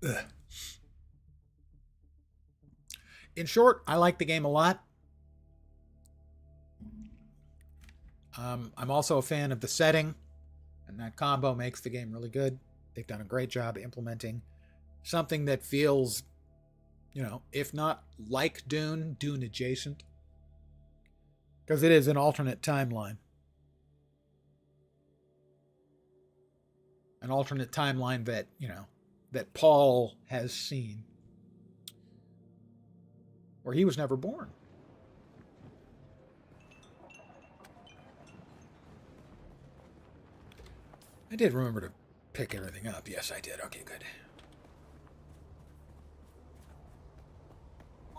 Ugh. In short, I like the game a lot. I'm also a fan of the setting, and that combo makes the game really good. They've done a great job implementing something that feels, if not like Dune, Dune adjacent. Because it is an alternate timeline. An alternate timeline that, that Paul has seen. Where he was never born. I did remember to pick everything up. Yes, I did. Okay, good.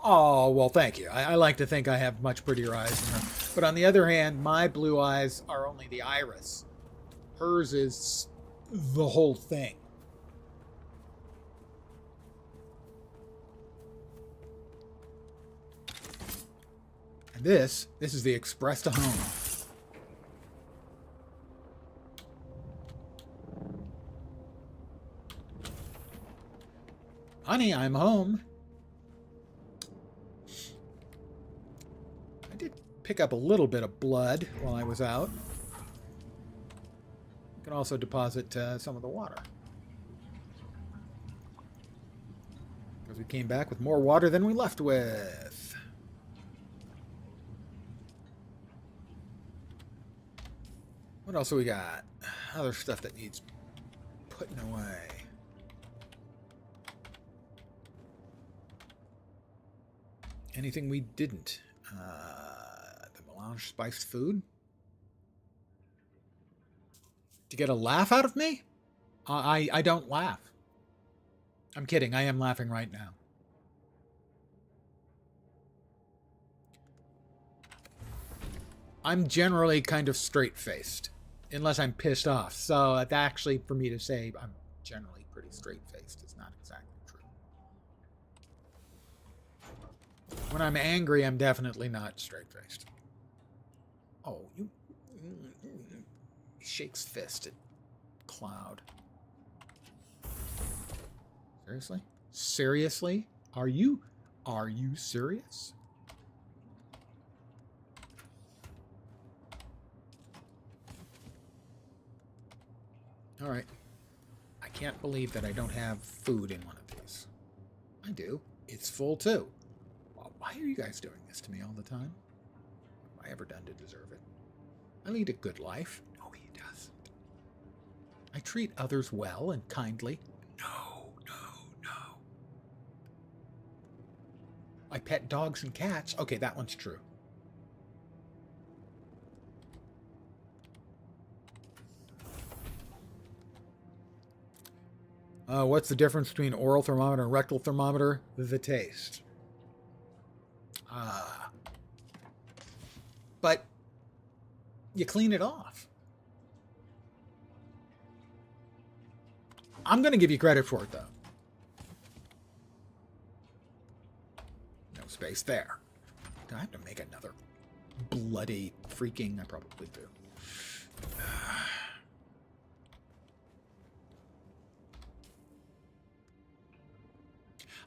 Oh, well, thank you. I like to think I have much prettier eyes than her. But on the other hand, my blue eyes are only the iris. Hers is the whole thing. And this is the express to home. Honey, I'm home. I did pick up a little bit of blood while I was out. You can also deposit some of the water. Because we came back with more water than we left with. What else do we got? Other stuff that needs putting away. Anything we didn't? The melange spiced food? To get a laugh out of me? I don't laugh. I'm kidding. I am laughing right now. I'm generally kind of straight-faced. Unless I'm pissed off. So it's actually, for me to say I'm generally pretty straight-faced is not exactly true. When I'm angry, I'm definitely not straight-faced. Oh, you... He shakes fist at Cloud. Is Seriously? Seriously? Are you serious? All right. I can't believe that I don't have food in one of these. I do. It's full too. Well, why are you guys doing this to me all the time? What have I ever done to deserve it? I lead a good life. No, he doesn't. I treat others well and kindly. No, no, no. I pet dogs and cats. Okay, that one's true. What's the difference between oral thermometer and rectal thermometer? The taste. But you clean it off. I'm going to give you credit for it, though. No space there. Do I have to make another bloody freaking? I probably do.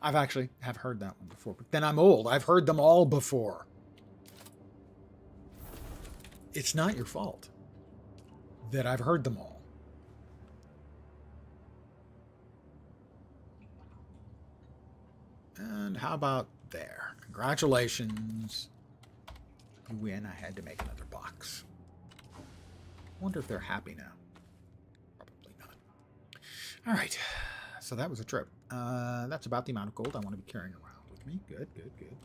I've actually have heard that one before, but then I'm old. I've heard them all before. It's not your fault that I've heard them all. And how about there? Congratulations. You win. I had to make another box. Wonder if they're happy now. Probably not. All right. So that was a trip. That's about the amount of gold I want to be carrying around with me. Good, good, good.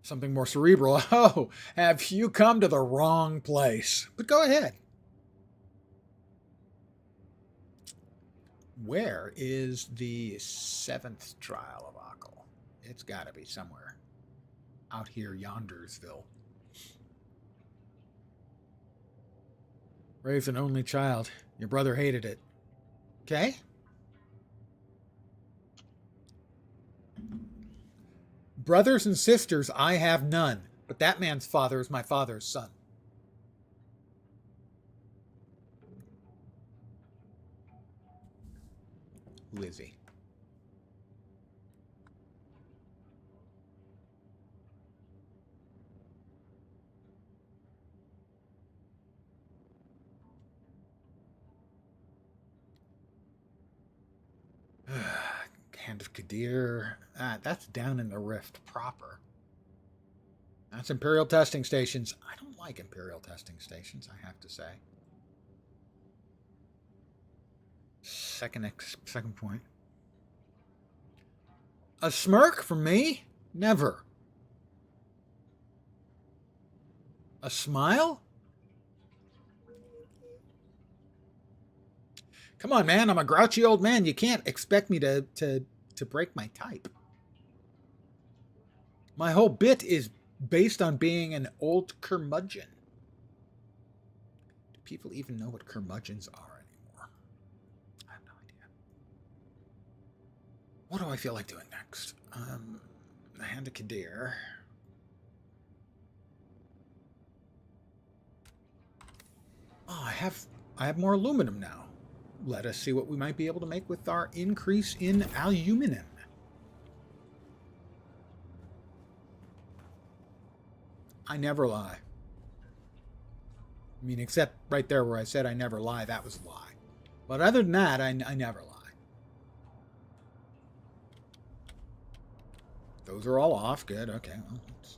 Something more cerebral. Oh, have you come to the wrong place? But go ahead. Where is the 7th trial of Akal? It's got to be somewhere out here, Yondersville. Raised an only child. Your brother hated it. Okay? Brothers and sisters, I have none. But that man's father is my father's son. Who is he? Hand of Kadir. That's down in the Rift proper. That's Imperial testing stations. I don't like Imperial testing stations, I have to say. Second point. A smirk from me? Never. A smile? Come on, man. I'm a grouchy old man. You can't expect me to break my type. My whole bit is based on being an old curmudgeon. Do people even know what curmudgeons are anymore? I have no idea. What do I feel like doing next? The Hand of Kadir. Oh, I have more aluminum now. Let us see what we might be able to make with our increase in aluminum. I never lie. I mean, except right there where I said I never lie, that was a lie. But other than that, I never lie. Those are all off. Good. Okay. Well, let's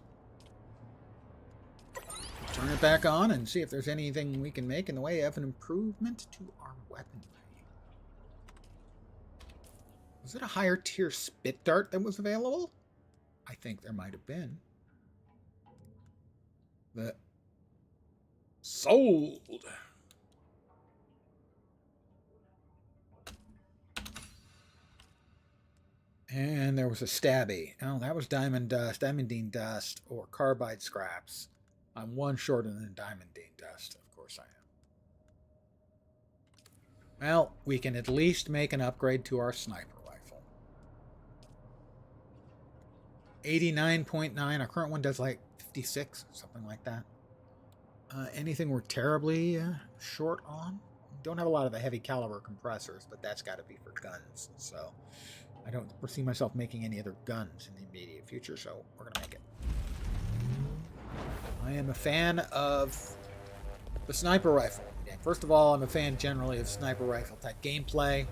turn it back on and see if there's anything we can make in the way of an improvement to our weaponry. Was it a higher tier spit dart that was available? I think there might have been. The sold. And there was a stabby. Oh, that was diamond dust, diamondine dust, or carbide scraps. I'm one shorter than diamondine dust. Of course I am. Well, we can at least make an upgrade to our sniper rifle. 89.9. Our current one does like 56, something like that. anything we're terribly short on. Don't have a lot of the heavy caliber compressors, but that's got to be for guns. So I don't foresee myself making any other guns in the immediate future, so we're going to make it. I am a fan of the sniper rifle. First of all, I'm a fan generally of sniper rifle type gameplay.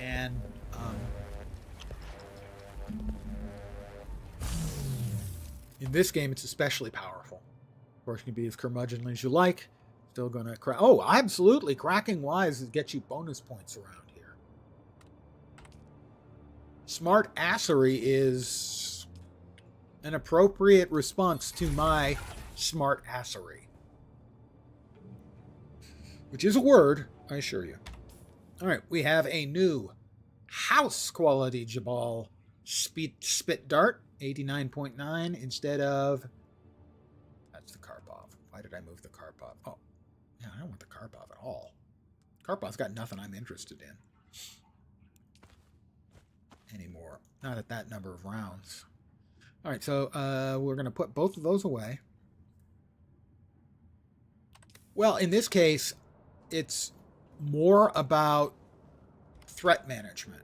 And in this game, it's especially powerful. Of course, you can be as curmudgeonly as you like. Still going to crack. Oh, absolutely. Cracking wise gets you bonus points around here. Smart assery is an appropriate response to my smart assery. Which is a word, I assure you. All right, we have a new house quality Jabal spit dart, 89.9 instead of... That's the Karpov. Why did I move the Karpov? Oh, yeah, I don't want the Karpov at all. Karpov's got nothing I'm interested in anymore. Not at that number of rounds. All right, so we're going to put both of those away. Well, in this case, it's more about threat management.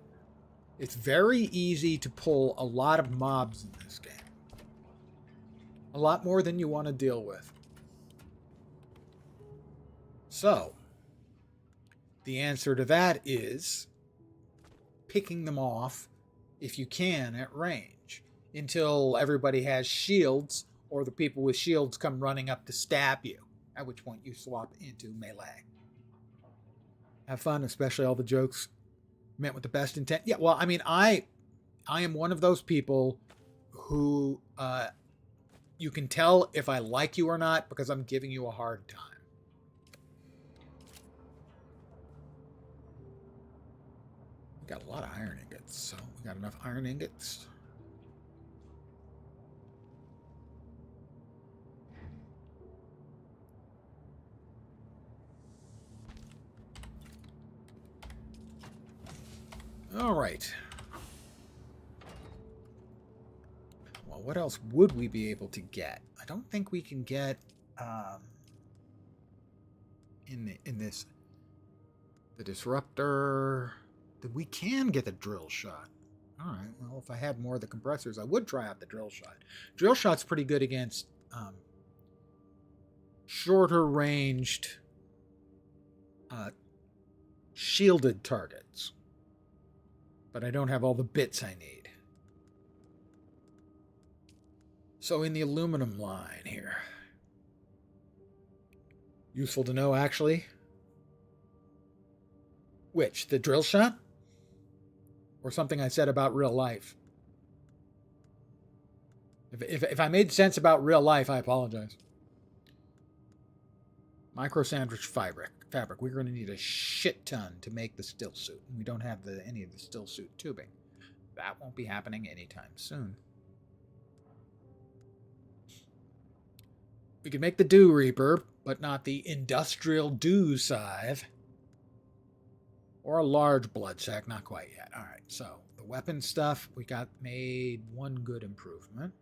It's very easy to pull a lot of mobs in this game. A lot more than you want to deal with. So, the answer to that is picking them off, if you can, at range. Until everybody has shields, or the people with shields come running up to stab you. At which point you swap into melee. Have fun, especially all the jokes meant with the best intent. Yeah, well, I mean, I am one of those people who you can tell if I like you or not because I'm giving you a hard time. We got a lot of iron ingots, so we got enough iron ingots. All right. Well, what else would we be able to get? I don't think we can get in this the disruptor. We can get the drill shot. All right. Well, if I had more of the compressors, I would try out the drill shot. Drill shot's pretty good against shorter ranged shielded targets. But I don't have all the bits I need. So in the aluminum line here. Useful to know, actually. Which? The drill shot? Or something I said about real life? If I made sense about real life, I apologize. Micro sandwich fabric. We're going to need a shit ton to make the still suit. And we don't have any of the still suit tubing. That won't be happening anytime soon. We can make the Dew Reaper, but not the industrial Dew scythe. Or a large blood sack, not quite yet. All right, so the weapon stuff, we got made one good improvement.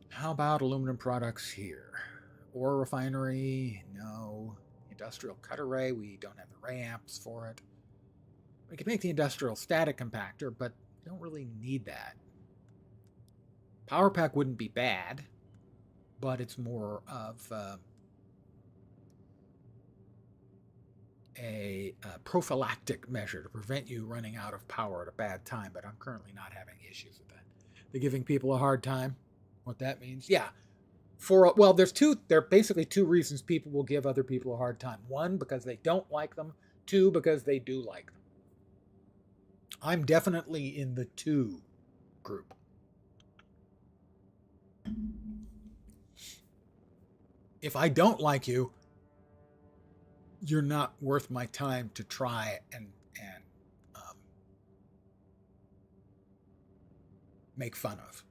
How about aluminum products here? Ore refinery, no. Industrial cut array, we don't have the ray amps for it. We could make the industrial static compactor, but we don't really need that. Power pack wouldn't be bad, but it's more of a prophylactic measure to prevent you running out of power at a bad time, but I'm currently not having issues with that. They're giving people a hard time. What that means? Yeah. Well, there are basically two reasons people will give other people a hard time. One, because they don't like them. Two, because they do like them. I'm definitely in the two group. If I don't like you, you're not worth my time to try and make fun of.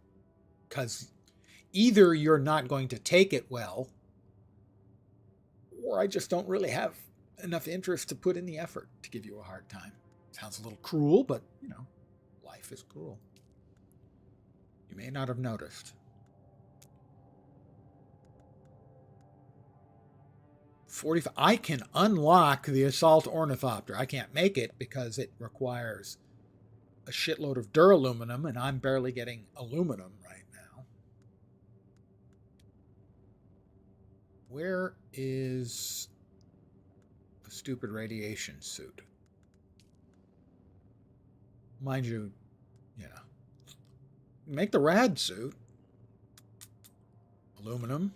Because either you're not going to take it well, or I just don't really have enough interest to put in the effort to give you a hard time. Sounds a little cruel, but, life is cruel. You may not have noticed. 45. I can unlock the assault ornithopter. I can't make it because it requires a shitload of duraluminum, and I'm barely getting aluminum right now. Where is the stupid radiation suit? Mind you, yeah. Make the rad suit. Aluminum.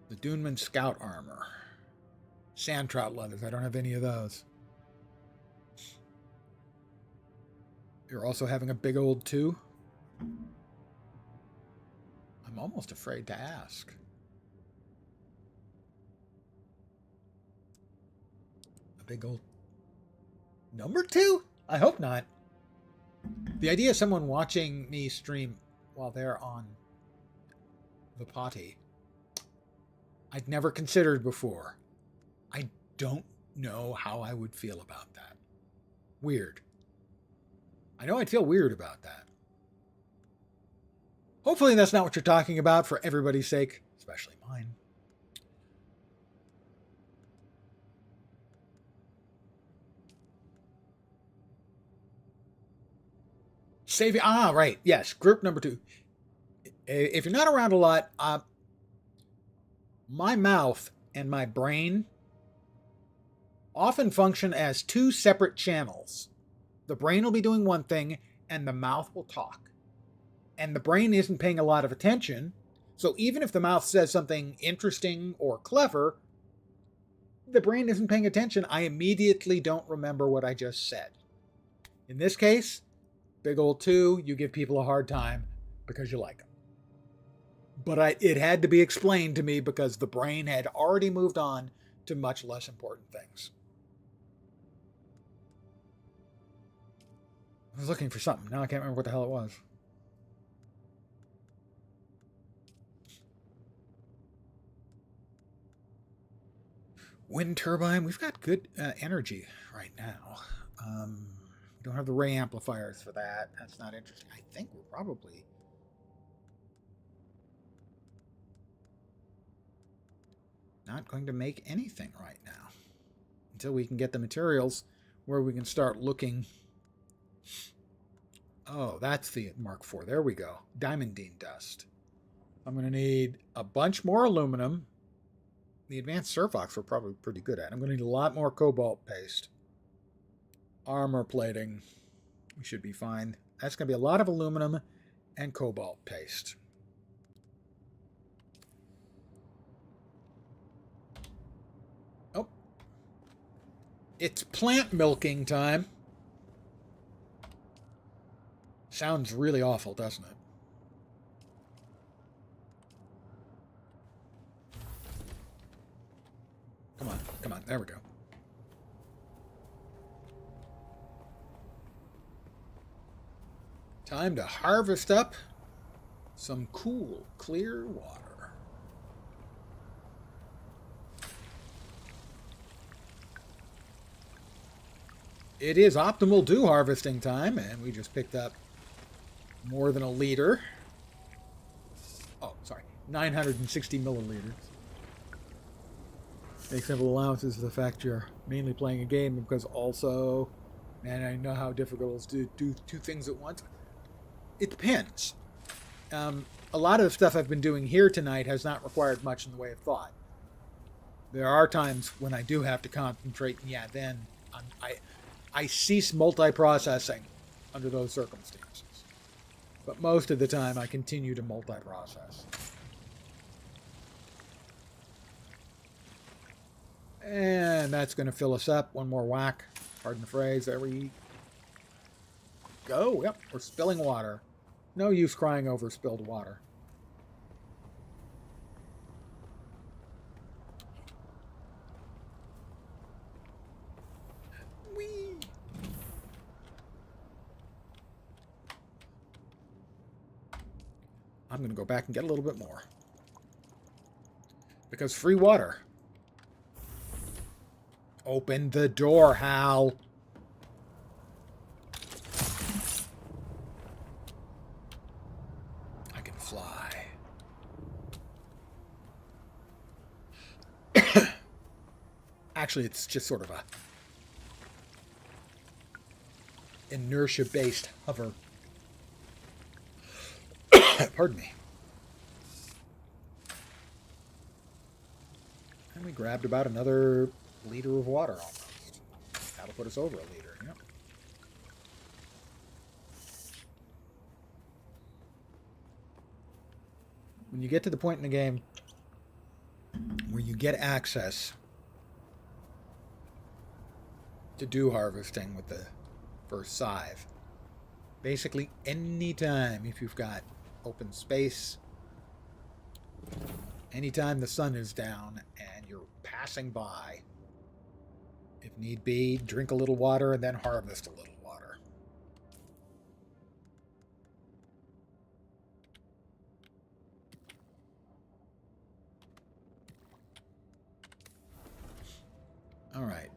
The Duneman Scout Armor. Sand trout leathers. I don't have any of those. You're also having a big old 2? I'm almost afraid to ask. A big old number 2? I hope not. The idea of someone watching me stream while they're on the potty, I'd never considered before. I don't know how I would feel about that. Weird. I know I'd feel weird about that. Hopefully that's not what you're talking about for everybody's sake, especially mine. Save. Ah, right. Yes. Group number 2. If you're not around a lot, my mouth and my brain often function as 2 separate channels. The brain will be doing one thing and the mouth will talk. And the brain isn't paying a lot of attention. So even if the mouth says something interesting or clever, the brain isn't paying attention. I immediately don't remember what I just said. In this case, big old 2, you give people a hard time because you like them. But it had to be explained to me because the brain had already moved on to much less important things. I was looking for something. Now I can't remember what the hell it was. Wind turbine. We've got good energy right now. We don't have the ray amplifiers for that. That's not interesting. I think we're probably... not going to make anything right now until we can get the materials where we can start looking. Oh, that's the Mark IV. There we go. Diamondine dust. I'm going to need a bunch more aluminum. The advanced Surfox we're probably pretty good at. I'm going to need a lot more cobalt paste. Armor plating. We should be fine. That's going to be a lot of aluminum and cobalt paste. It's plant milking time. Sounds really awful, doesn't it? Come on, come on. There we go. Time to harvest up some cool, clear water. It is optimal dew harvesting time, and we just picked up more than a liter. Oh, sorry, 960 milliliters. Make simple allowances for the fact you're mainly playing a game, because also, man, I know how difficult it is to do 2 things at once. It depends. A lot of the stuff I've been doing here tonight has not required much in the way of thought. There are times when I do have to concentrate, and yeah, then I cease multiprocessing under those circumstances. But most of the time, I continue to multiprocess. And that's going to fill us up. One more whack. Pardon the phrase. There we go. Yep, we're spilling water. No use crying over spilled water. I'm going to go back and get a little bit more. Because free water. Open the door, Hal. Actually, it's just sort of a inertia-based hover. Pardon me. And we grabbed about another liter of water almost. That'll put us over a liter. Yep. When you get to the point in the game where you get access to do harvesting with the first scythe, basically any time, if you've got open space, anytime the sun is down and you're passing by, if need be, drink a little water and then harvest a little water. All right.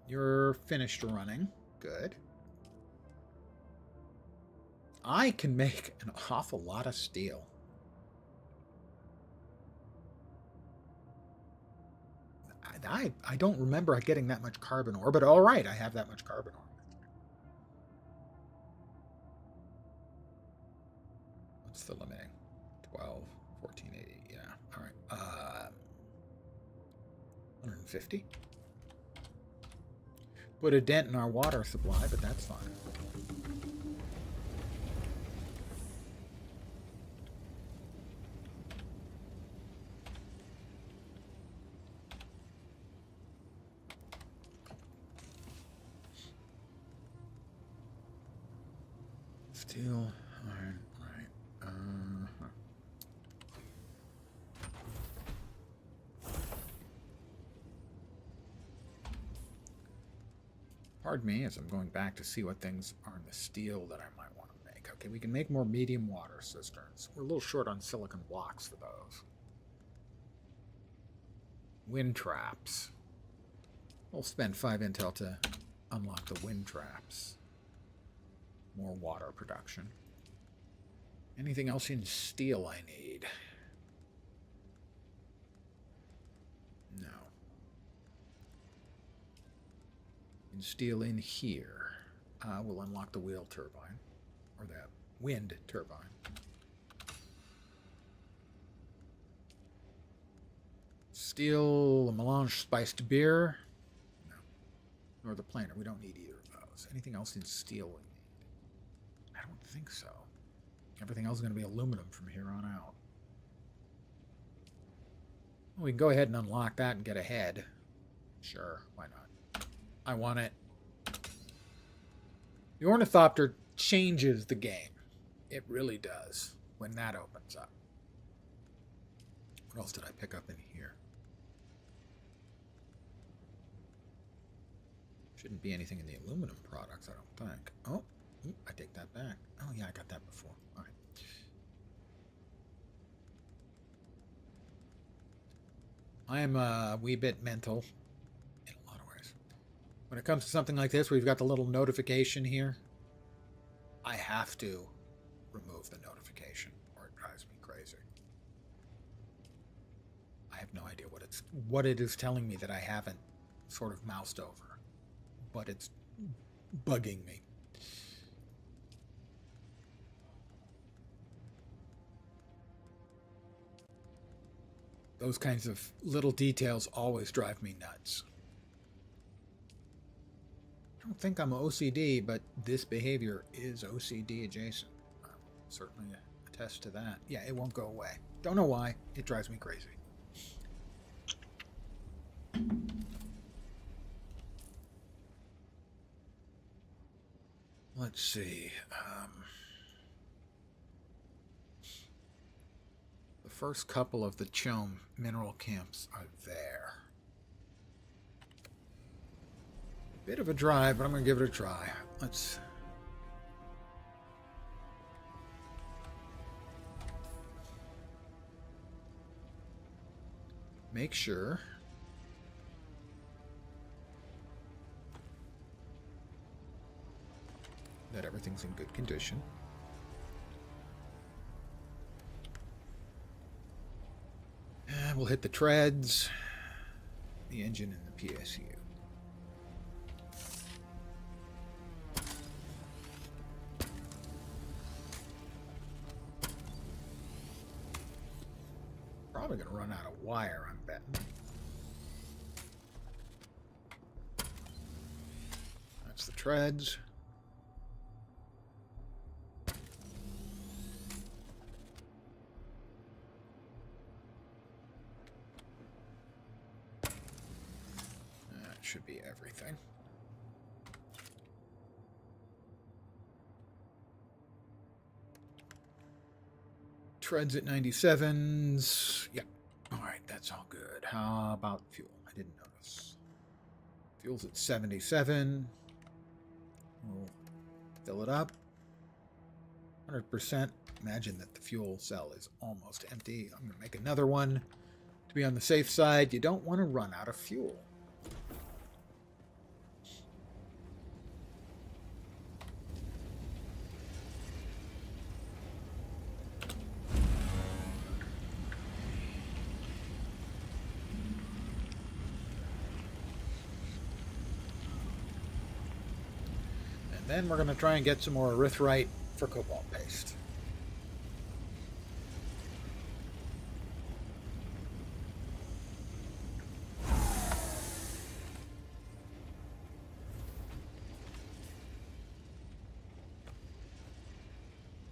You're finished running. Good. I can make an awful lot of steel. I don't remember getting that much carbon ore, but all right, I have that much carbon ore. What's the limiting? 12, 1480. Yeah. All right. 150. Put a dent in our water supply, but that's fine. Steel, iron, right. Pardon me as I'm going back to see what things are in the steel that I might want to make. Okay, we can make more medium water cisterns. We're a little short on silicon blocks for those. Wind traps. We'll spend 5 intel to unlock the wind traps. More water production. Anything else in steel I need? No. In steel in here. We'll unlock the wheel turbine. Or the wind turbine. Steel, a melange spiced beer. No. Nor the planer. We don't need either of those. Anything else in steel we need? I don't think so. Everything else is going to be aluminum from here on out. Well, we can go ahead and unlock that and get ahead. Sure, why not? I want it. The Ornithopter changes the game. It really does when that opens up. What else did I pick up in here? Shouldn't be anything in the aluminum products, I don't think. Oh. I take that back. Oh, yeah, I got that before. All right. I am a wee bit mental in a lot of ways. When it comes to something like this, where you've got the little notification here, I have to remove the notification or it drives me crazy. I have no idea what it is telling me that I haven't sort of moused over, but it's bugging me. Those kinds of little details always drive me nuts. I don't think I'm OCD, but this behavior is OCD adjacent. I'll certainly attest to that. Yeah, it won't go away. Don't know why. It drives me crazy. Let's see. The first couple of the Chome mineral camps are there. Bit of a drive, but I'm going to give it a try. Let's... make sure that everything's in good condition. We'll hit the treads. the engine and the PSU. Probably going to run out of wire, I'm betting. That's the treads. That should be everything. Treads at 97s. Yep. All right, that's all good. How about fuel? I didn't notice. Fuel's at 77. We'll fill it up. 100%. Imagine that the fuel cell is almost empty. I'm going to make another one to be on the safe side. You don't want to run out of fuel. Then we're going to try and get some more erythrite for cobalt paste.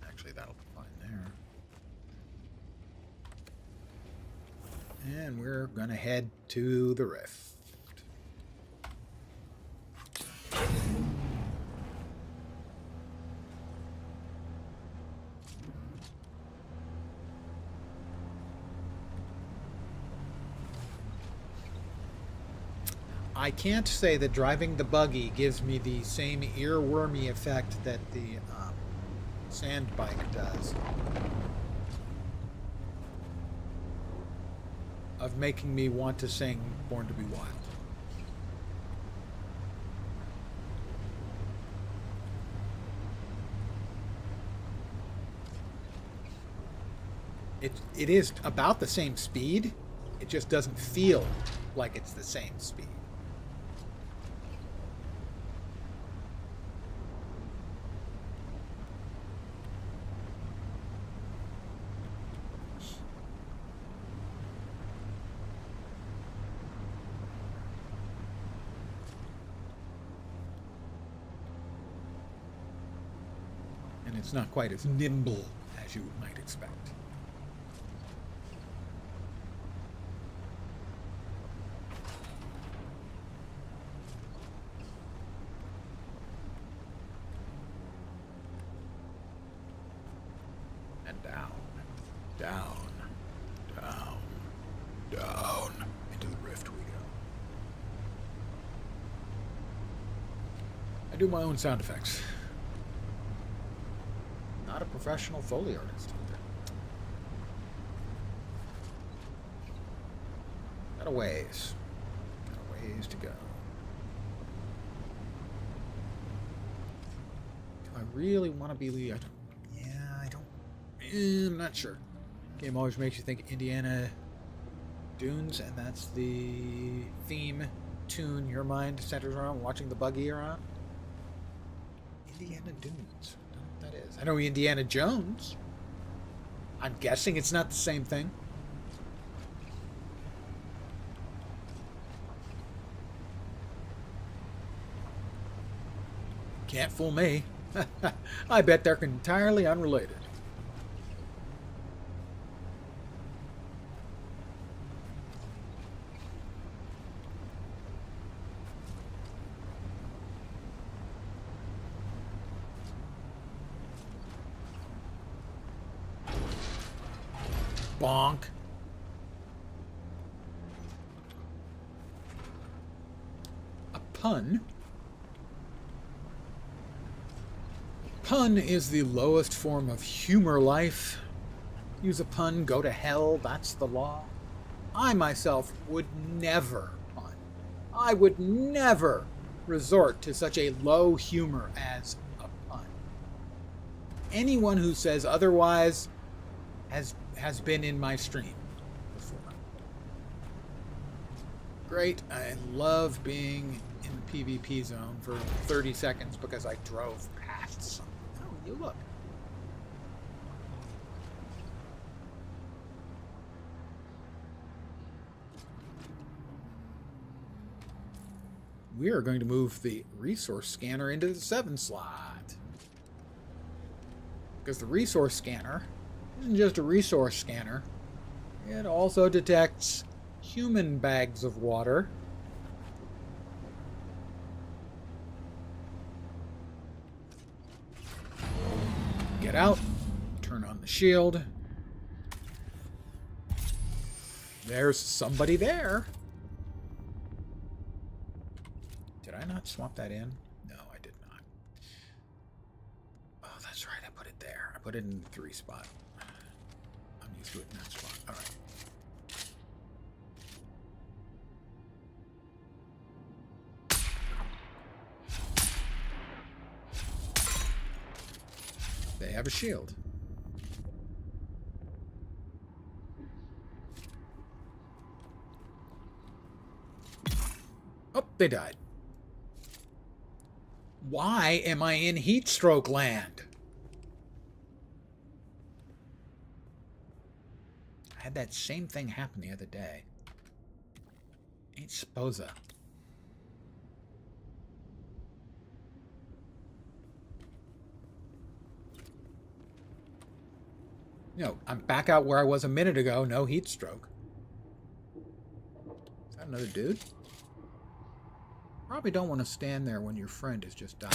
Actually, that'll be fine there. And we're going to head to the rift. I can't say that driving the buggy gives me the same earwormy effect that the sand bike does. Of making me want to sing Born to be Wild. It is about the same speed. It just doesn't feel like it's the same speed. It's not quite as nimble as you might expect. And down, down, down, down. Into the rift we go. I do my own sound effects. Not a professional Foley artist either. Got a ways. Got a ways to go. Do I really want to be I'm not sure. Game always makes you think Indiana Dunes, and that's the theme tune your mind centers around, watching the buggy around. Indiana Dunes. That is. I know Indiana Jones. I'm guessing it's not the same thing. Can't fool me. I bet they're entirely unrelated. Bonk. A pun? Pun is the lowest form of humor life. Use a pun, go to hell, that's the law. I myself would never pun. I would never resort to such a low humor as a pun. Anyone who says otherwise has been in my stream before. Great. I love being in the PvP zone for 30 seconds because I drove past something. Oh, you look. We are going to move the resource scanner into the 7 slot. Because the resource scanner isn't just a resource scanner. It also detects human bags of water. Get out. Turn on the shield. There's somebody there. Did I not swap that in? No, I did not. Oh, that's right. I put it there. I put it in the 3 spot. I'm used to it in that spot. All right. They have a shield. Oh, they died. Why am I in heat stroke land? I had that same thing happen the other day. Ain't supposa. No, I'm back out where I was a minute ago. No heat stroke. Is that another dude? Probably don't want to stand there when your friend has just died.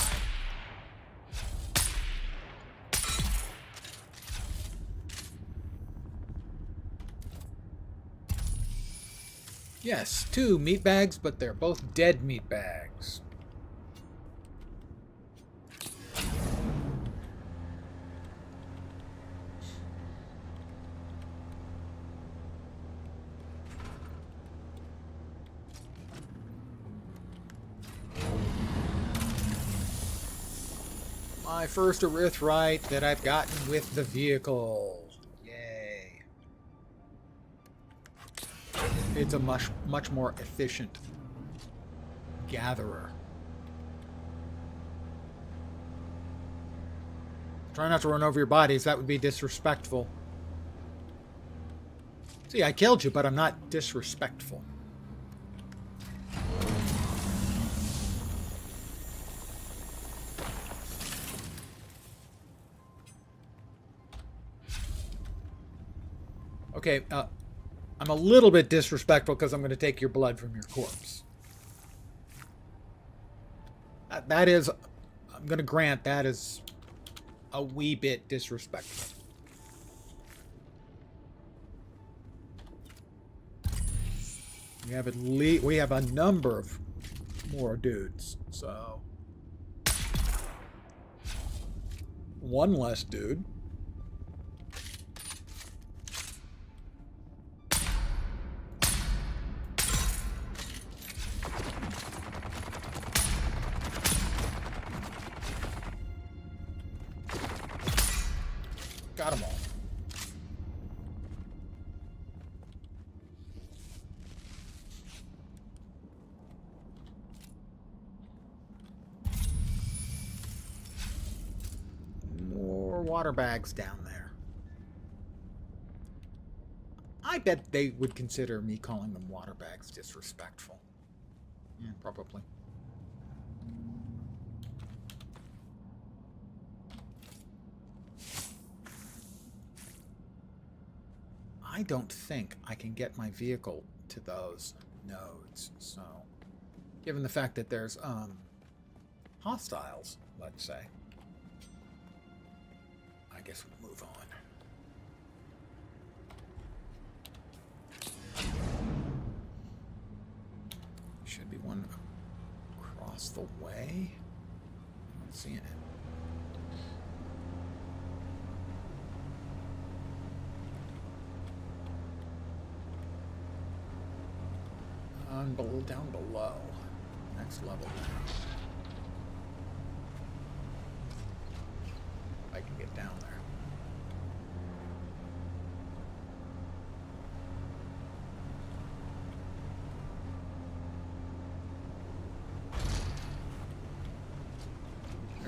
Yes, 2 meat bags, but they're both dead meat bags. My first erythrite that I've gotten with the vehicle. Yay. It's a much more efficient gatherer. Try not to run over your bodies. That would be disrespectful. See, I killed you, but I'm not disrespectful. Okay, I'm a little bit disrespectful because I'm going to take your blood from your corpse. That is, I'm going to grant that is a wee bit disrespectful. We have a number of more dudes, so 1 less dude. Got them all. More water bags down there. I bet they would consider me calling them water bags disrespectful. Yeah, probably. I don't think I can get my vehicle to those nodes, so given the fact that there's hostiles, let's say, I guess we'll move on. Should be one across the way. I'm not seeing it. Down below. Next level down. I can get down there.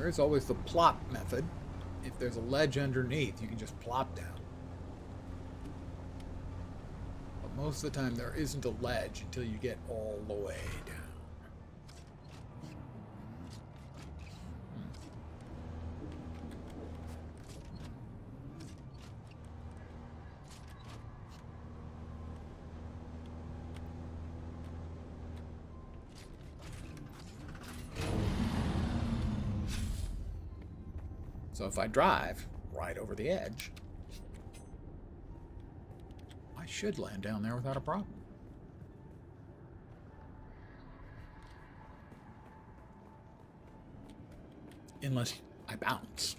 There is always the plop method. If there's a ledge underneath, you can just plop down. But most of the time, there isn't a ledge until you get all the way down. So if I drive right over the edge, I should land down there without a problem. Unless I bounce.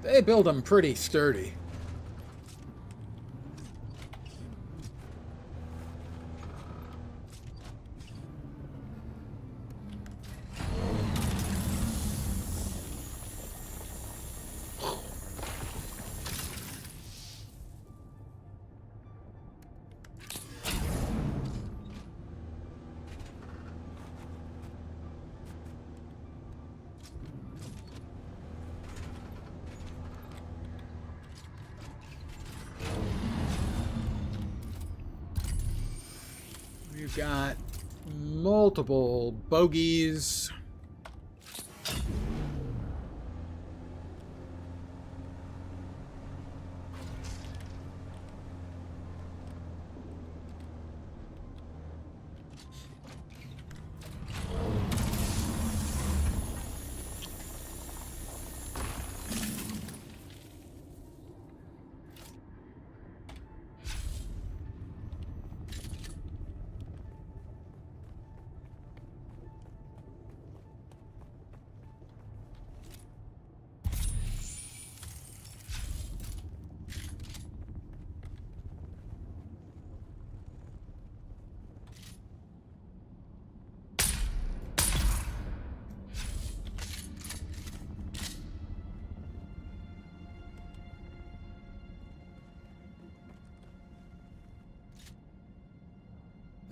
They build them pretty sturdy. We've got multiple bogies.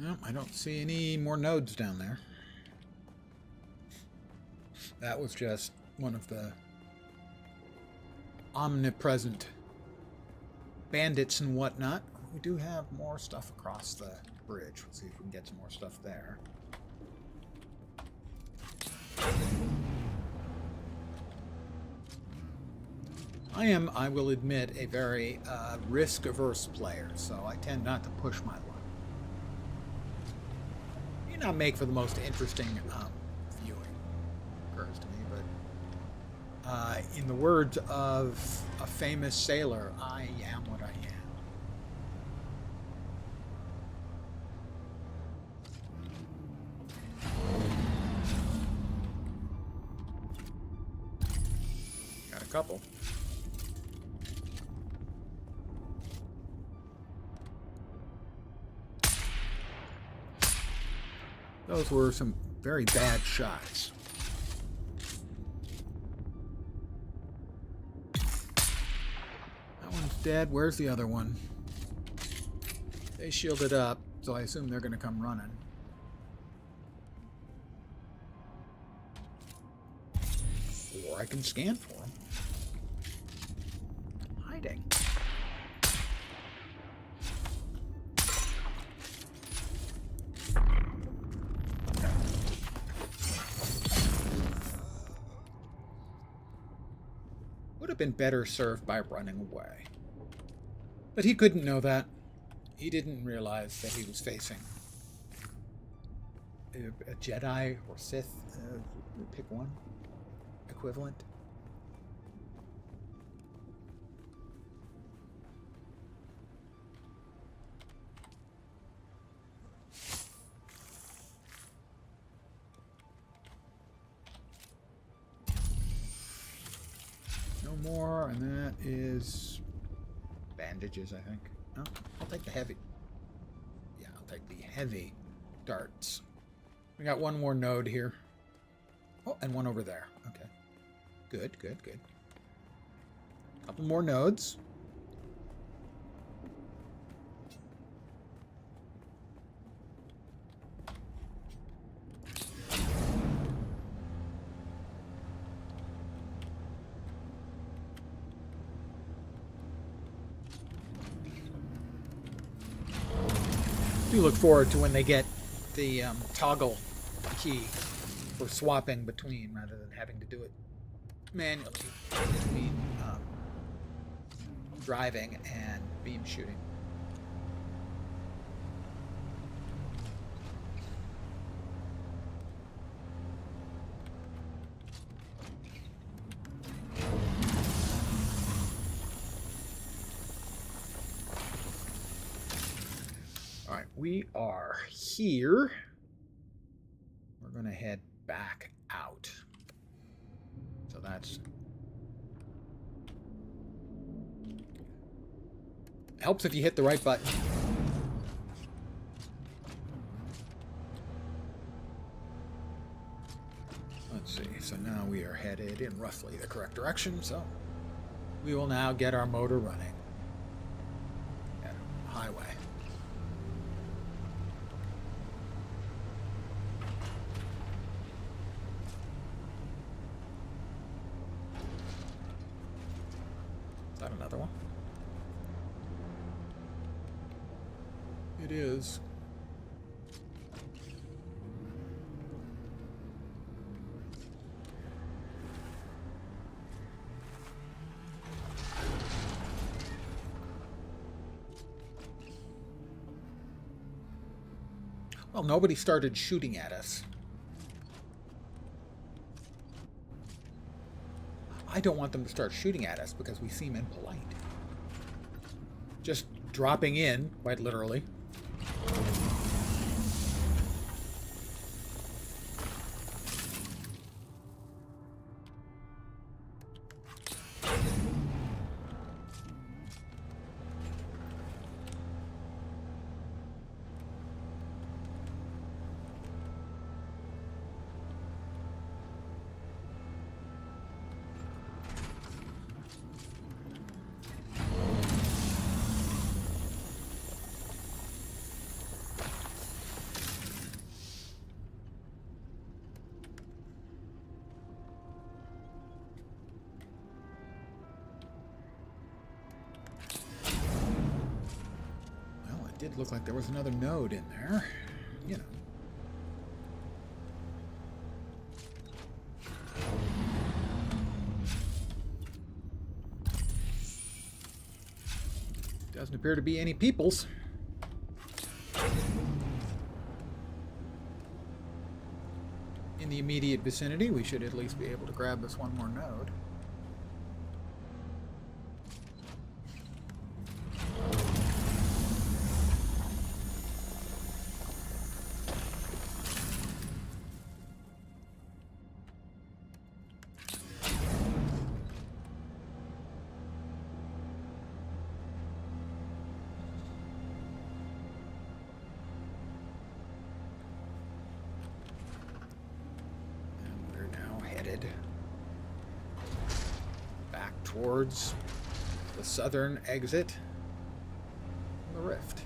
No, I don't see any more nodes down there. That was just one of the omnipresent bandits and whatnot. We do have more stuff across the bridge. Let's see if we can get some more stuff there. I will admit, a very risk-averse player, so I tend not to push my luck. May not make for the most interesting viewing, occurs to me, but in the words of a famous sailor, I am what I am. Got a couple. Those were some very bad shots. That one's dead. Where's the other one? They shielded up, so I assume they're going to come running. Or I can scan for them. Hiding. Would have been better served by running away. But he couldn't know that. He didn't realize that he was facing a Jedi or Sith, pick one, equivalent. More, and that is bandages, I think. No, I'll take the heavy. Yeah, I'll take the heavy darts. We got one more node here. Oh, and one over there. Okay. Good, good, good. Couple more nodes. Do look forward to when they get the toggle key for swapping between rather than having to do it manually between driving and beam shooting. All right, we are here. We're going to head back out. So that's... helps if you hit the right button. Let's see. So now we are headed in roughly the correct direction. So we will now get our motor running at a highway. Is that another one? It is. Well, nobody started shooting at us. I don't want them to start shooting at us because we seem impolite. Just dropping in, quite literally. Did look like there was another node in there, you know. Doesn't appear to be any peoples. In the immediate vicinity, we should at least be able to grab this one more node. Back towards the southern exit, the rift.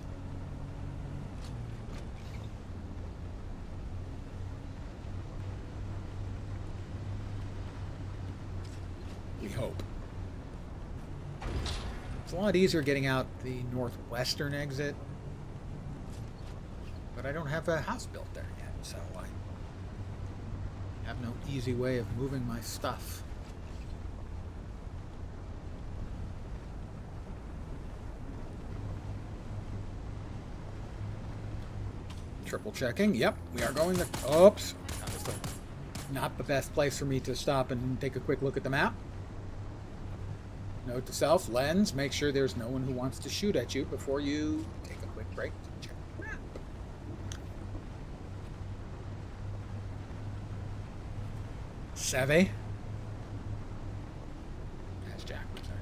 We hope. It's a lot easier getting out the northwestern exit, but I don't have a house built there yet, so I have no easy way of moving my stuff. Triple checking. Yep, we are going to... Oops. That was not the best place for me to stop and take a quick look at the map. Note to self, lens, make sure there's no one who wants to shoot at you before you take a quick break to check the map. Savvy. That's Jack. I'm sorry.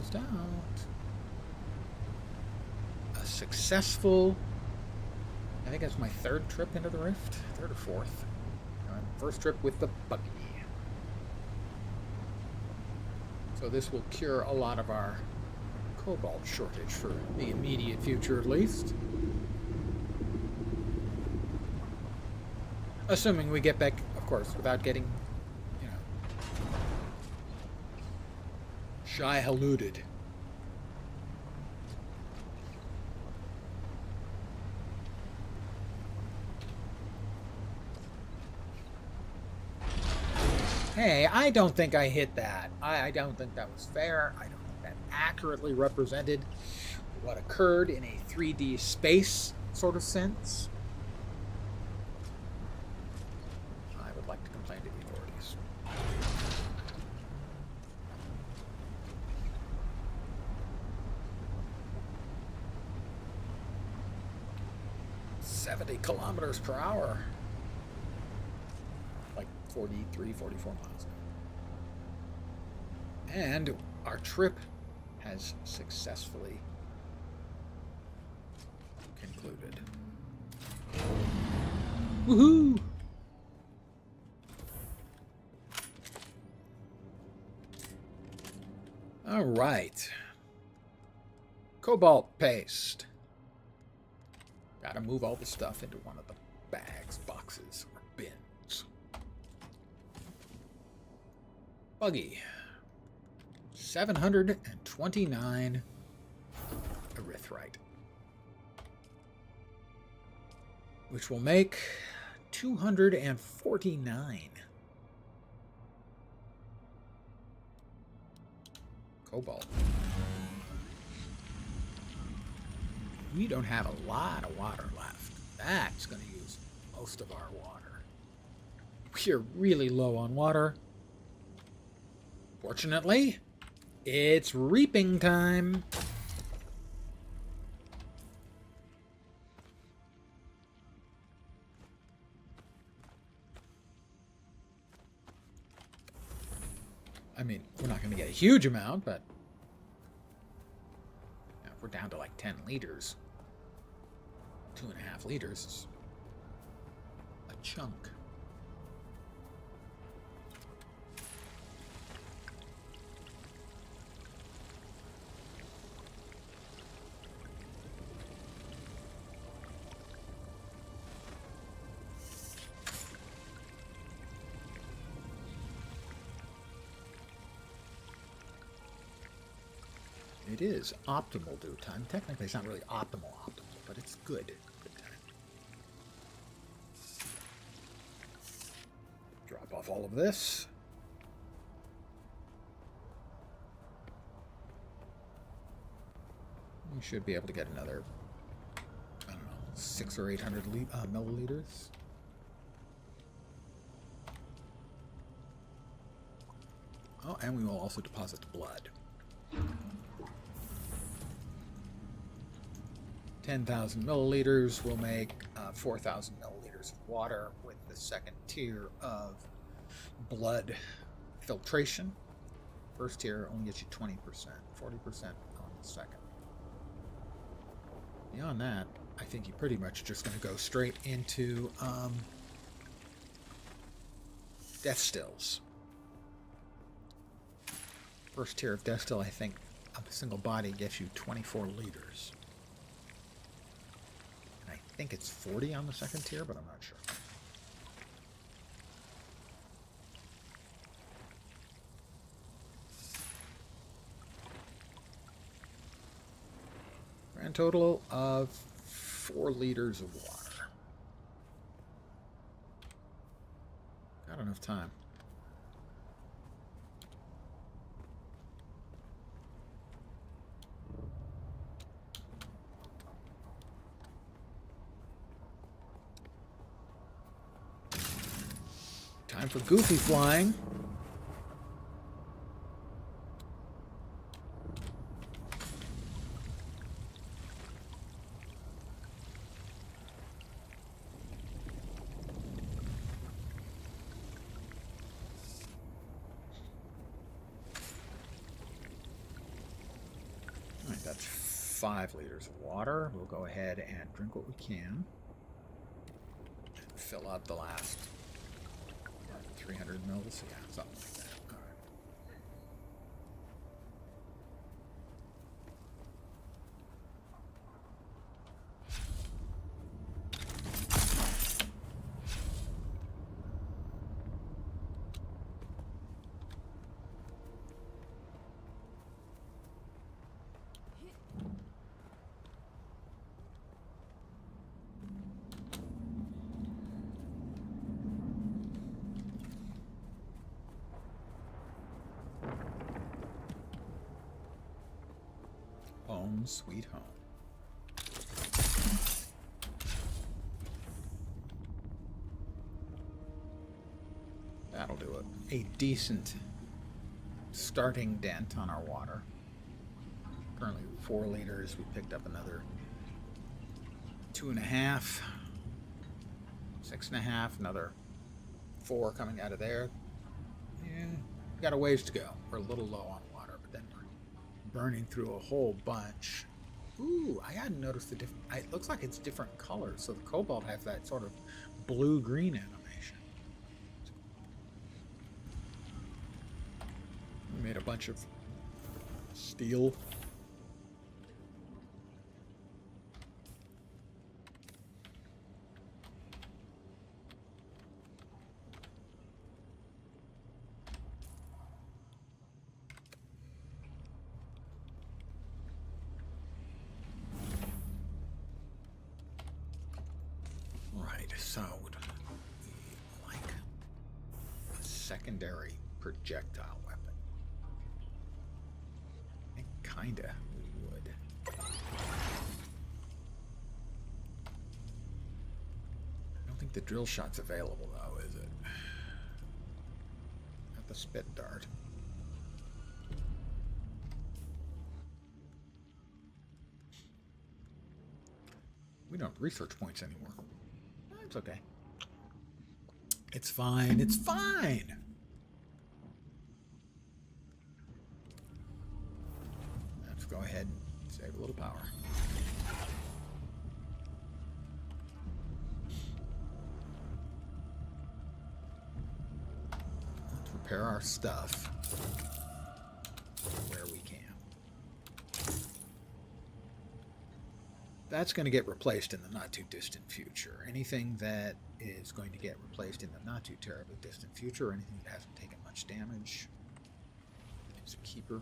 closed out. A successful, I think that's my third trip into the Rift. Third or fourth. First trip with the Buggy. So this will cure a lot of our cobalt shortage for the immediate future, at least. Assuming we get back, of course, without getting, you know, shy-haluded. Hey, I don't think I hit that. I don't think that was fair. I don't think that accurately represented what occurred in a 3D space sort of sense. I would like to complain to the authorities. "70 kilometers per hour." Like 43, 44 miles. And our trip has successfully concluded. Woohoo! All right. Cobalt paste. Gotta move all the stuff into one of the bags, boxes, or bins. Buggy. 729 erythrite. Which will make 249 cobalt. We don't have a lot of water left. That's going to use most of our water. We're really low on water. Fortunately, it's reaping time. I mean, we're not going to get a huge amount, but you know, if we're down to like 10 liters, 2.5 liters is a chunk. It is optimal dew time. Technically, it's not really optimal, but it's good. Good time. Drop off all of this. We should be able to get another, I don't know, 600 or 800 milliliters. Oh, and we will also deposit the blood. 10,000 milliliters will make 4,000 milliliters of water with the second tier of blood filtration. First tier only gets you 20%, 40% on the second. Beyond that, I think you're pretty much just going to go straight into death stills. First tier of death still, I think, of a single body gets you 24 liters. And I think it's 40 on the second tier, but I'm not sure. Grand total of 4 liters of water. Got enough time. Time for goofy flying. 5 liters of water. We'll go ahead and drink what we can. And fill up the last 300 mils. Yeah, something like that. All right. Home sweet home. That'll do it. A decent starting dent on our water. Currently 4 liters. We picked up another 2.5, 6.5, another 4 coming out of there. Yeah, we got a ways to go. We're a little low on water, but then we're burning through a whole bunch. Ooh, I hadn't noticed the different. It looks like it's different colors. So the cobalt has that sort of blue-green animation. We made a bunch of steel. So, would we like a secondary projectile weapon? I think kinda we would. I don't think the drill shot's available though, is it? Not the spit dart. We don't have research points anymore. It's okay. It's fine. It's fine. Let's go ahead and save a little power. Let's repair our stuff where we can. That's going to get replaced in the not too distant future. Anything that is going to get replaced in the not too terribly distant future, or anything that hasn't taken much damage, is a keeper.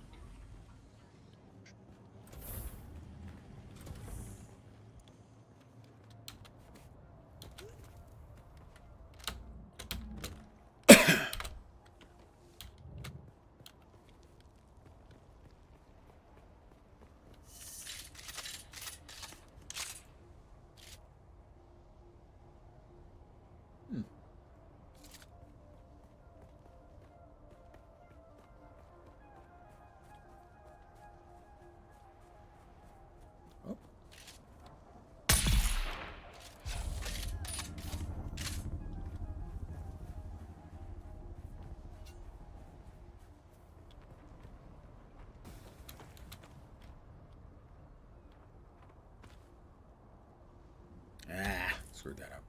Screwed that up.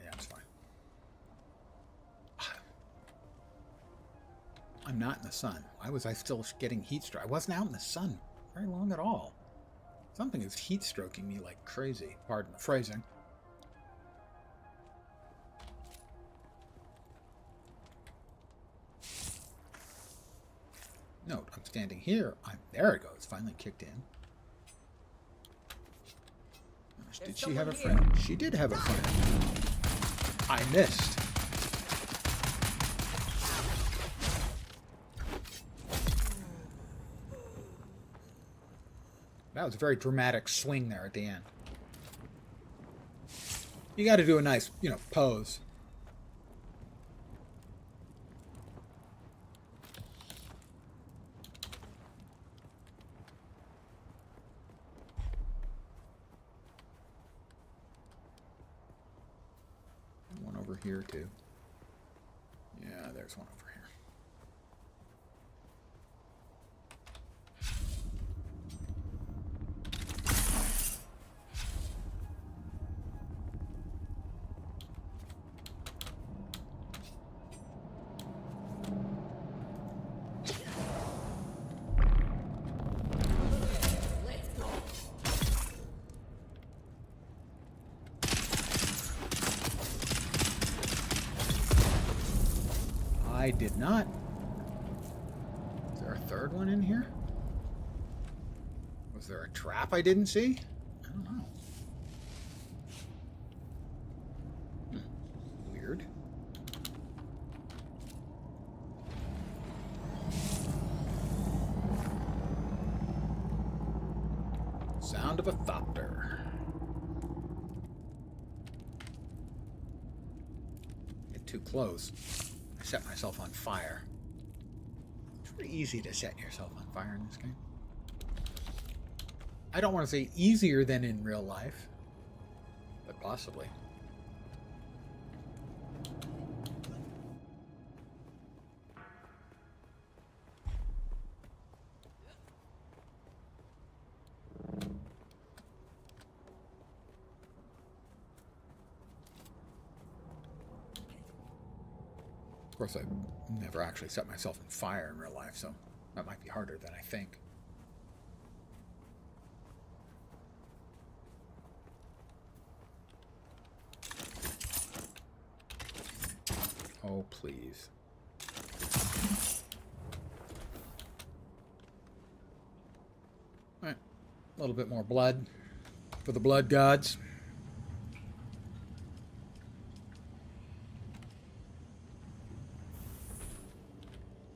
Yeah, it's fine. I'm not in the sun. Why was I still getting heat stroke? I wasn't out in the sun very long at all. Something is heat stroking me like crazy. Pardon the phrasing. Note, I'm standing here. There it goes. Finally kicked in. Did she have a friend? She did have a friend. I missed. That was a very dramatic swing there at the end. You got to do a nice, pose. One over here too. Yeah, there's one over here. I did not. Is there a third one in here? Was there a trap I didn't see? I don't know. Weird. Sound of a thopter. Get too close. I set myself on fire. It's pretty easy to set yourself on fire in this game. I don't want to say easier than in real life, but possibly. Of course, I've never actually set myself on fire in real life, so that might be harder than I think. Oh, please. All right, a little bit more blood for the blood gods.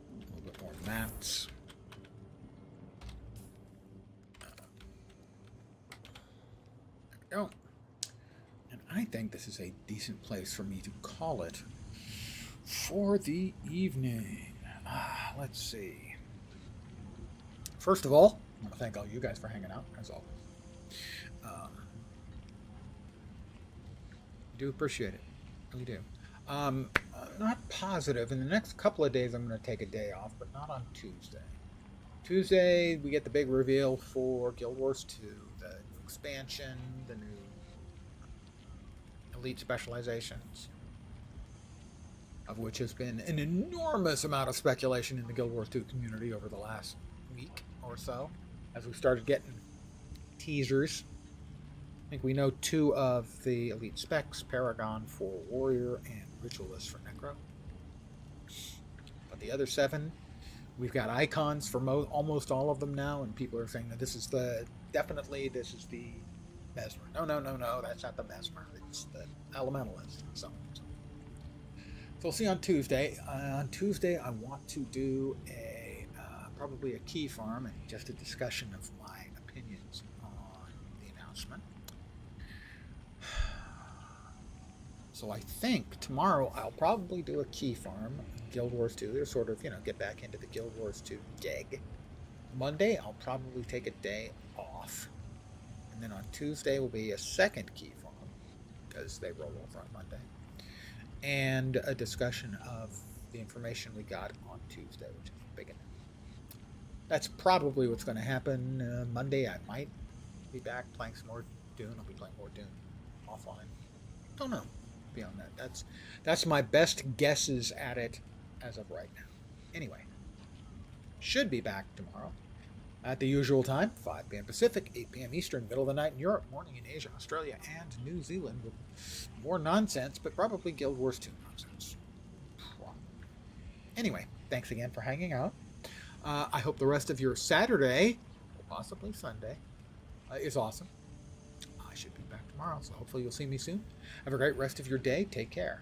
A little bit more mats. There we go. And I think this is a decent place for me to call it for the evening. Let's see. First of all, I want to thank all you guys for hanging out, as always. I do appreciate it. I really do. Not positive. In the next couple of days, I'm going to take a day off, but not on Tuesday. Tuesday, we get the big reveal for Guild Wars 2, the new expansion, the new elite specializations, of which has been an enormous amount of speculation in the Guild Wars 2 community over the last week or so, as we started getting teasers. I think we know 2 of the elite specs, Paragon for Warrior and Ritualist for Necro. But the other 7, we've got icons for almost all of them now, and people are saying that this is the Mesmer. No, that's not the Mesmer. It's the Elementalist. So we'll see on Tuesday. On Tuesday, I want to do probably a key farm and just a discussion of my opinions on the announcement. So I think tomorrow I'll probably do a key farm, Guild Wars 2, to sort of, get back into the Guild Wars 2 dig. Monday, I'll probably take a day off. And then on Tuesday will be a second key farm, because they roll over on Monday. And a discussion of the information we got on Tuesday, which is big enough. That's probably what's going to happen. Monday, I might be back playing some more Dune. I'll be playing more Dune offline. Don't know. Beyond that, that's my best guesses at it as of right now. Anyway, should be back tomorrow at the usual time, 5 p.m. Pacific, 8 p.m. Eastern, middle of the night in Europe, morning in Asia, Australia, and New Zealand, with more nonsense, but probably Guild Wars 2 nonsense. Anyway, thanks again for hanging out. I hope the rest of your Saturday, or possibly Sunday, is awesome. I should be back tomorrow, so hopefully you'll see me soon. Have a great rest of your day. Take care.